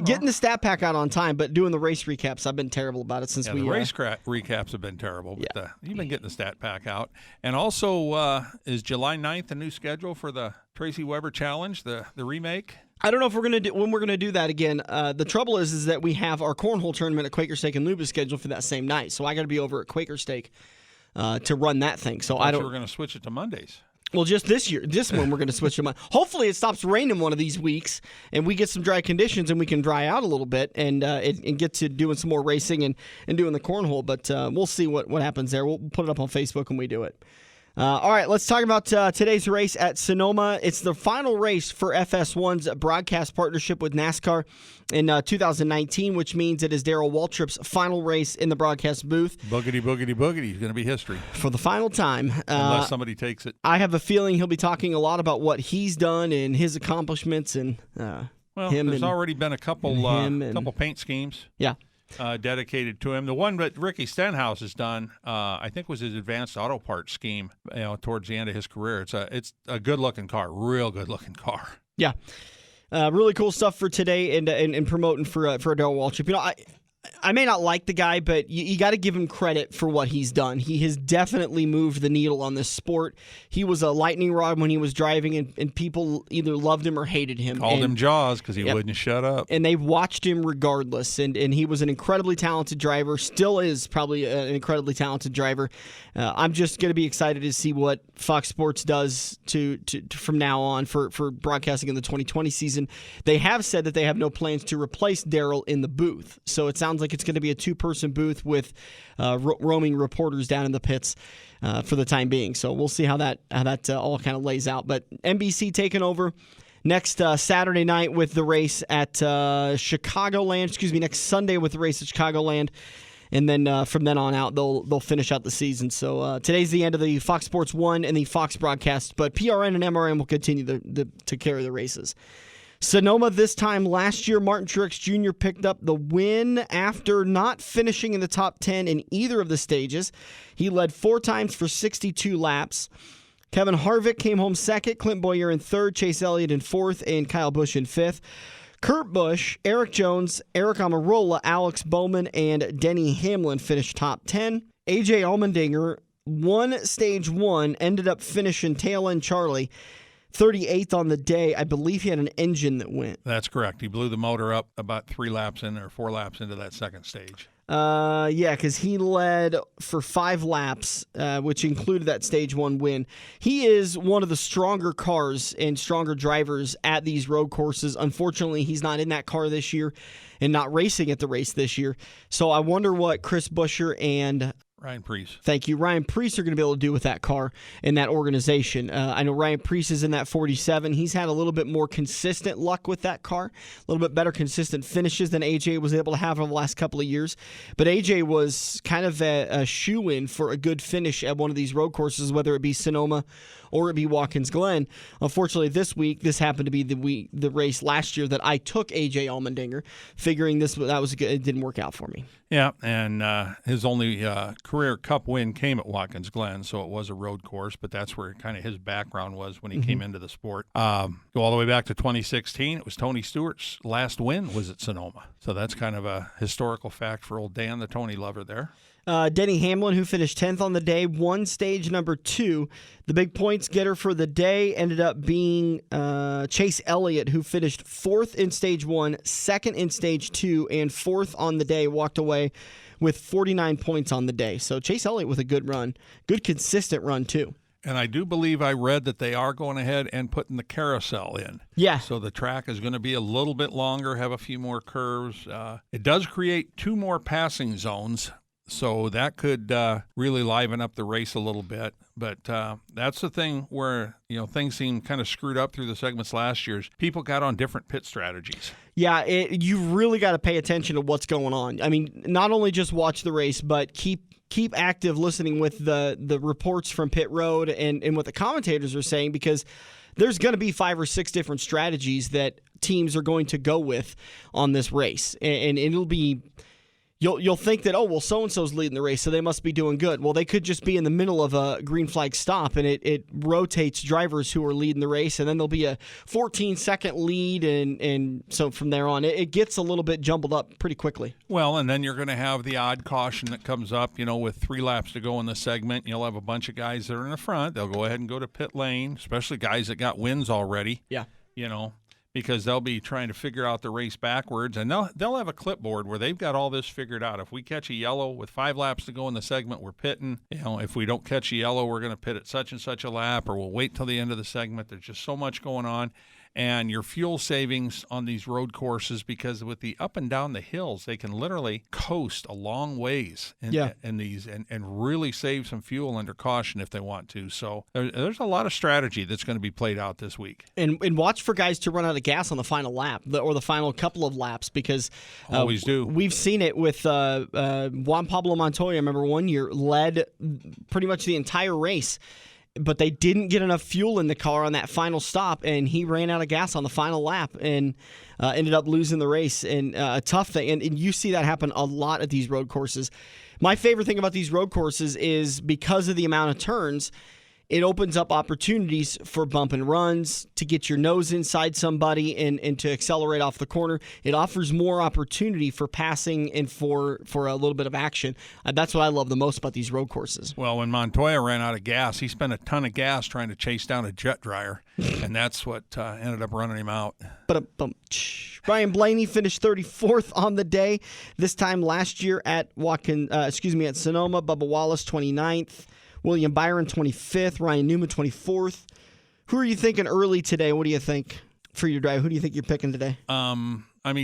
Speaker 3: Getting the stat pack out on time, but doing the race recaps, I've been terrible about it since
Speaker 4: the race recaps have been terrible. But you've been getting the stat pack out. And also, is July 9th a new schedule for the Tracy Weber Challenge, the remake?
Speaker 3: I don't know if when we're gonna do that again. The trouble is that we have our cornhole tournament at Quaker Steak and Lube is scheduled for that same night, so I got to be over at Quaker Steak to run that thing. So I don't.
Speaker 4: We're going to switch it to Mondays.
Speaker 3: Well, just this one we're going to switch to. Hopefully, it stops raining one of these weeks, and we get some dry conditions, and we can dry out a little bit, and get to doing some more racing and doing the cornhole. But we'll see what happens there. We'll put it up on Facebook when we do it. All right, let's talk about today's race at Sonoma. It's the final race for FS1's broadcast partnership with NASCAR in 2019, which means it is Darrell Waltrip's final race in the broadcast booth.
Speaker 4: Boogity, boogity, boogity. It's going to be history.
Speaker 3: For the final time.
Speaker 4: Unless somebody takes it.
Speaker 3: I have a feeling he'll be talking a lot about what he's done and his accomplishments. And
Speaker 4: there's already been a couple paint schemes.
Speaker 3: Yeah.
Speaker 4: Dedicated to him. The one that Ricky Stenhouse has done, I think, was his advanced auto parts scheme. Towards the end of his career, it's a good looking car, real good looking car.
Speaker 3: Yeah, really cool stuff for today and promoting for Darrell Waltrip. I may not like the guy, but you got to give him credit for what he's done. He has definitely moved the needle on this sport. He was a lightning rod when he was driving, and people either loved him or hated him.
Speaker 4: Called him Jaws because he wouldn't shut up.
Speaker 3: And they've watched him regardless, and he was an incredibly talented driver, still is probably an incredibly talented driver. I'm just going to be excited to see what Fox Sports does to from now on for broadcasting in the 2020 season. They have said that they have no plans to replace Darrell in the booth, so it sounds like it's going to be a 2-person booth with roaming reporters down in the pits for the time being. So we'll see how that all kind of lays out. But NBC taking over next Saturday night with the race at Chicagoland. Next Sunday with the race at Chicagoland. And then from then on out, they'll finish out the season. So today's the end of the Fox Sports 1 and the Fox broadcast. But PRN and MRN will continue to carry the races. Sonoma this time last year, Martin Truex Jr. picked up the win after not finishing in the top 10 in either of the stages. He led 4 times for 62 laps. Kevin Harvick came home second, Clint Boyer in third, Chase Elliott in fourth, and Kyle Busch in fifth. Kurt Busch, Eric Jones, Eric Almirola, Alex Bowman, and Denny Hamlin finished top 10. A.J. Allmendinger won stage 1, ended up finishing tail end Charlie 38th on the day. I believe he had an engine that went.
Speaker 4: That's correct. He blew the motor up about 4 laps into that second stage.
Speaker 3: Because he led for 5 laps, which included that stage 1 win. He is one of the stronger cars and stronger drivers at these road courses. Unfortunately, he's not in that car this year and not racing at the race this year. So I wonder what Chris Buescher and
Speaker 4: Ryan Preece.
Speaker 3: Thank you. Ryan Preece are going to be able to do with that car and that organization. I know Ryan Preece is in that 47. He's had a little bit more consistent luck with that car, a little bit better consistent finishes than AJ was able to have over the last couple of years. But AJ was kind of a shoe-in for a good finish at one of these road courses, whether it be Sonoma or it be Watkins Glen. Unfortunately, this happened to be the race last year that I took AJ Allmendinger, figuring it didn't work out for me.
Speaker 4: Yeah, and his only career Cup win came at Watkins Glen, so it was a road course, but that's where kind of his background was when he came into the sport. Go all the way back to 2016. It was Tony Stewart's last win was at Sonoma, so that's kind of a historical fact for old Dan, the Tony lover there.
Speaker 3: Denny Hamlin, who finished 10th on the day, won stage number 2. The big points getter for the day ended up being Chase Elliott, who finished 4th in stage 1, 2nd in stage 2, and 4th on the day, walked away with 49 points on the day. So Chase Elliott with a good run. Good consistent run, too.
Speaker 4: And I do believe I read that they are going ahead and putting the carousel in.
Speaker 3: Yeah.
Speaker 4: So the track is going to be a little bit longer, have a few more curves. It does create 2 more passing zones, so that could really liven up the race a little bit. But that's the thing where, things seem kind of screwed up through the segments last year. People got on different pit strategies.
Speaker 3: Yeah, you really got to pay attention to what's going on. I mean, not only just watch the race, but keep active listening with the reports from pit road and what the commentators are saying, because there's going to be 5 or 6 different strategies that teams are going to go with on this race. And it'll be... You'll think that, so-and-so's leading the race, so they must be doing good. Well, they could just be in the middle of a green flag stop, and it rotates drivers who are leading the race, and then there'll be a 14-second lead, and so from there on, it gets a little bit jumbled up pretty quickly.
Speaker 4: Well, and then you're going to have the odd caution that comes up, with 3 laps to go in the segment. You'll have a bunch of guys that are in the front. They'll go ahead and go to pit lane, especially guys that got wins already.
Speaker 3: Yeah.
Speaker 4: Because they'll be trying to figure out the race backwards, and they'll have a clipboard where they've got all this figured out. If we catch a yellow with 5 laps to go in the segment, we're pitting. If we don't catch a yellow, we're going to pit at such and such a lap, or we'll wait till the end of the segment. There's just so much going on. And your fuel savings on these road courses, because with the up and down the hills, they can literally coast a long ways in these and really save some fuel under caution if they want to. So there's a lot of strategy that's going to be played out this week.
Speaker 3: And watch for guys to run out of gas on the final lap or the final couple of laps, because
Speaker 4: always do.
Speaker 3: We've seen it with Juan Pablo Montoya. I remember one year led pretty much the entire race, but they didn't get enough fuel in the car on that final stop, and he ran out of gas on the final lap and ended up losing the race. And a tough thing, and you see that happen a lot at these road courses. My favorite thing about these road courses is because of the amount of turns, it opens up opportunities for bump and runs, to get your nose inside somebody and to accelerate off the corner. It offers more opportunity for passing and for a little bit of action. That's what I love the most about these road courses.
Speaker 4: Well, when Montoya ran out of gas, he spent a ton of gas trying to chase down a jet dryer, and that's what ended up running him out.
Speaker 3: Ryan Blaney finished 34th on the day. This time last year at Sonoma. Bubba Wallace 29th. William Byron, 25th. Ryan Newman, 24th. Who are you thinking early today? What do you think for your drive? Who do you think you're picking today?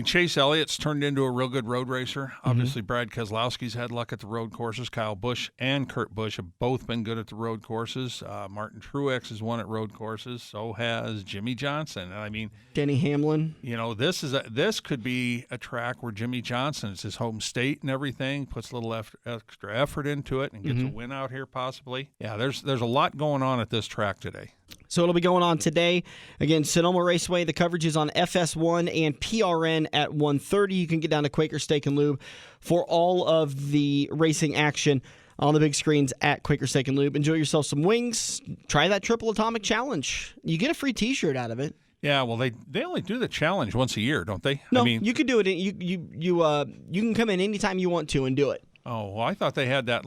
Speaker 4: Chase Elliott's turned into a real good road racer. Obviously, Brad Keselowski's had luck at the road courses. Kyle Busch and Kurt Busch have both been good at the road courses. Martin Truex has won at road courses. So has Jimmy Johnson. And
Speaker 3: Denny Hamlin.
Speaker 4: This could be a track where Jimmy Johnson, it's his home state and everything, puts a little extra effort into it and gets a win out here possibly. Yeah, there's a lot going on at this track today.
Speaker 3: So it'll be going on today. Again, Sonoma Raceway, the coverage is on FS1 and PRN at 1:30. You can get down to Quaker Steak and Lube for all of the racing action on the big screens at Quaker Steak and Lube. Enjoy yourself some wings. Try that Triple Atomic Challenge. You get a free T-shirt out of it.
Speaker 4: Yeah, well, they only do the challenge once a year, don't they?
Speaker 3: No, you can do it. You can come in anytime you want to and do it.
Speaker 4: Oh, well, I thought they had that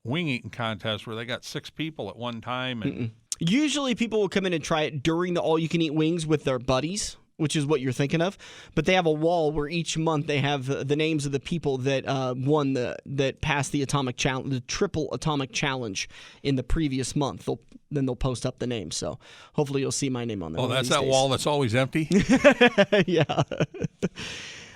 Speaker 4: wing eating contest where they got 6 people at one time and.
Speaker 3: Usually people will come in and try it during the all-you-can-eat wings with their buddies, which is what you're thinking of. But they have a wall where each month they have the names of the people that won that passed the atomic challenge, the Triple Atomic Challenge in the previous month. They'll post up the names. So hopefully you'll see my name on there.
Speaker 4: Oh, that's that wall that's always empty?
Speaker 3: Yeah.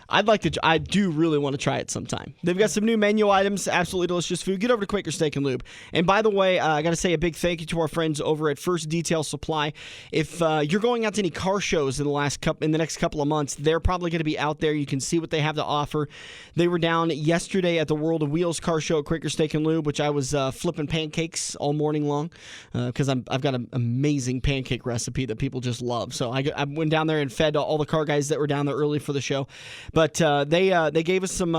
Speaker 3: I do really want to try it sometime. They've got some new menu items, absolutely delicious food. Get over to Quaker Steak and Lube. And by the way, I got to say a big thank you to our friends over at First Detail Supply. If you're going out to any car shows in the next couple of months, they're probably going to be out there. You can see what they have to offer. They were down yesterday at the World of Wheels car show at Quaker Steak and Lube, which I was flipping pancakes all morning long because I've got an amazing pancake recipe that people just love. So I went down there and fed all the car guys that were down there early for the show. But they gave us some.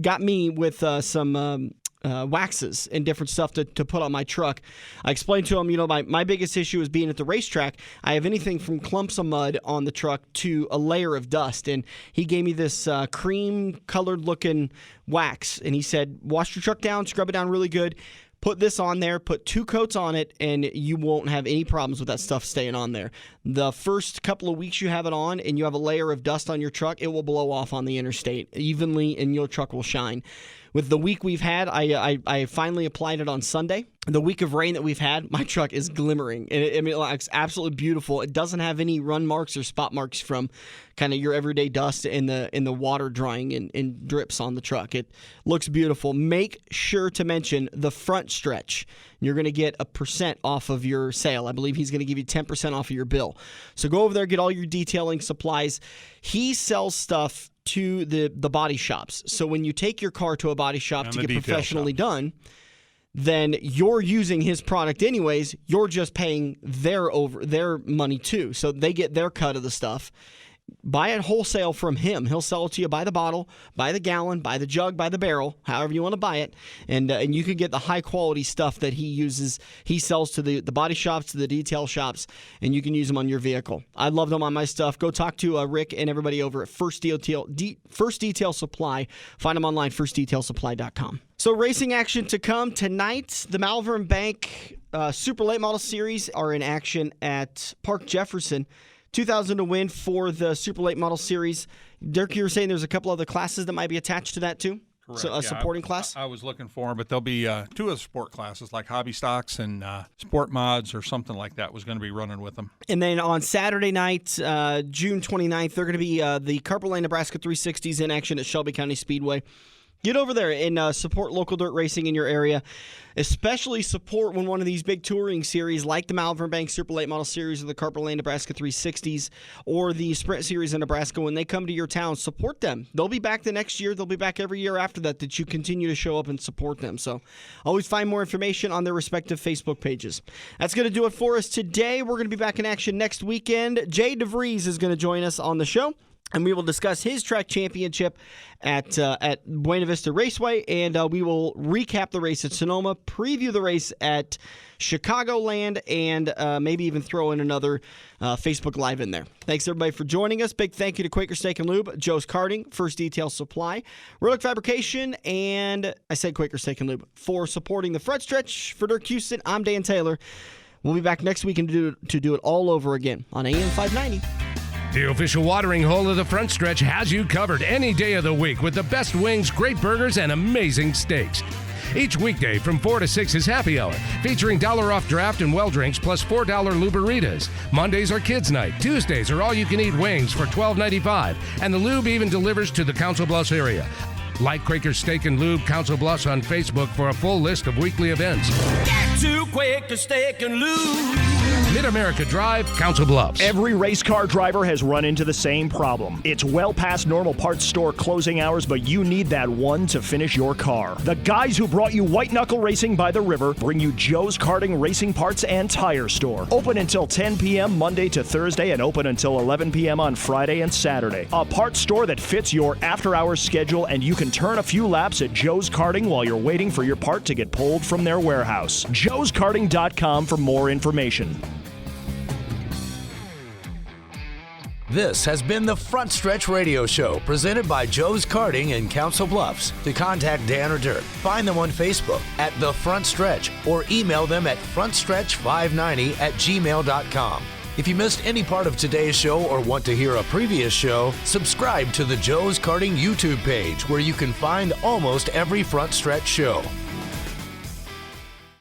Speaker 3: Got me with some. Waxes and different stuff to put on my truck. I explained to him, my biggest issue is being at the racetrack. I have anything from clumps of mud on the truck to a layer of dust. And he gave me this cream-colored looking wax. And he said, wash your truck down, scrub it down really good. Put this on there, put 2 coats on it, and you won't have any problems with that stuff staying on there. The first couple of weeks you have it on and you have a layer of dust on your truck, it will blow off on the interstate evenly and your truck will shine. With the week we've had, I finally applied it on Sunday. The week of rain that we've had, my truck is glimmering. It looks absolutely beautiful. It doesn't have any run marks or spot marks from kind of your everyday dust in the water drying and drips on the truck. It looks beautiful. Make sure to mention the front stretch. You're going to get 1% off of your sale. I believe he's going to give you 10% off of your bill. So go over there, get all your detailing supplies. He sells stuff to the body shops. So when you take your car to a body shop to get professionally done, then you're using his product anyways. You're just paying their money too. So they get their cut of the stuff. Buy it wholesale from him. He'll sell it to you by the bottle, by the gallon, by the jug, by the barrel, however you want to buy it. And you can get the high-quality stuff that he uses. He sells to the body shops, to the detail shops, and you can use them on your vehicle. I love them on my stuff. Go talk to Rick and everybody over at First Detail Supply. Find them online, firstdetailsupply.com. So racing action to come tonight. The Malvern Bank Super Late Model Series are in action at Park Jefferson. 2,000 to win for the Super Late Model Series. Dirk, you were saying there's a couple other classes that might be attached to that too?
Speaker 4: Correct.
Speaker 3: So a supporting class?
Speaker 4: I was looking for them, but there'll be 2 of the sport classes, like hobby stocks and sport mods or something like that was going to be running with them.
Speaker 3: And then on Saturday night, June 29th, they're going to be the Carper Lane, Nebraska 360s in action at Shelby County Speedway. Get over there and support local dirt racing in your area. Especially support when one of these big touring series like the Malvern Bank Super Late Model Series or the Carper Lane Nebraska 360s or the Sprint Series in Nebraska, when they come to your town, support them. They'll be back the next year. They'll be back every year after that you continue to show up and support them. So always find more information on their respective Facebook pages. That's going to do it for us today. We're going to be back in action next weekend. Jay DeVries is going to join us on the show, and we will discuss his track championship at Buena Vista Raceway, and we will recap the race at Sonoma, preview the race at Chicagoland, and maybe even throw in another Facebook Live in there. Thanks, everybody, for joining us. Big thank you to Quaker Steak & Lube, Joe's Karting, First Detail Supply, Relic Fabrication, and I said Quaker Steak & Lube for supporting the front stretch. For Dirk Houston, I'm Dan Taylor. We'll be back next week to do it all over again on AM 590.
Speaker 15: The official watering hole of the front stretch has you covered any day of the week with the best wings, great burgers, and amazing steaks. Each weekday from 4 to 6 is happy hour, featuring $1 off draft and well drinks plus $4 Luberitas. Mondays are kids' night. Tuesdays are all-you-can-eat wings for $12.95, and the lube even delivers to the Council Bluffs area. Like Quaker Steak & Lube Council Bluffs on Facebook for a full list of weekly events.
Speaker 11: Get to Quaker Steak & Lube.
Speaker 15: Mid-America Drive, Council Bluffs.
Speaker 5: Every race car driver has run into the same problem. It's well past normal parts store closing hours, but you need that one to finish your car. The guys who brought you White Knuckle Racing by the River bring you Joe's Karting Racing Parts and Tire Store. Open until 10 p.m. Monday to Thursday and open until 11 p.m. on Friday and Saturday. A parts store that fits your after-hours schedule, and you can turn a few laps at Joe's Karting while you're waiting for your part to get pulled from their warehouse. joeskarting.com for more information.
Speaker 16: This has been the Front Stretch Radio Show, presented by Joe's Karting in Council Bluffs. To contact Dan or Dirk, find them on Facebook at The Front Stretch or email them at frontstretch590@gmail.com. If you missed any part of today's show or want to hear a previous show, subscribe to the Joe's Karting YouTube page, where you can find almost every Front Stretch show.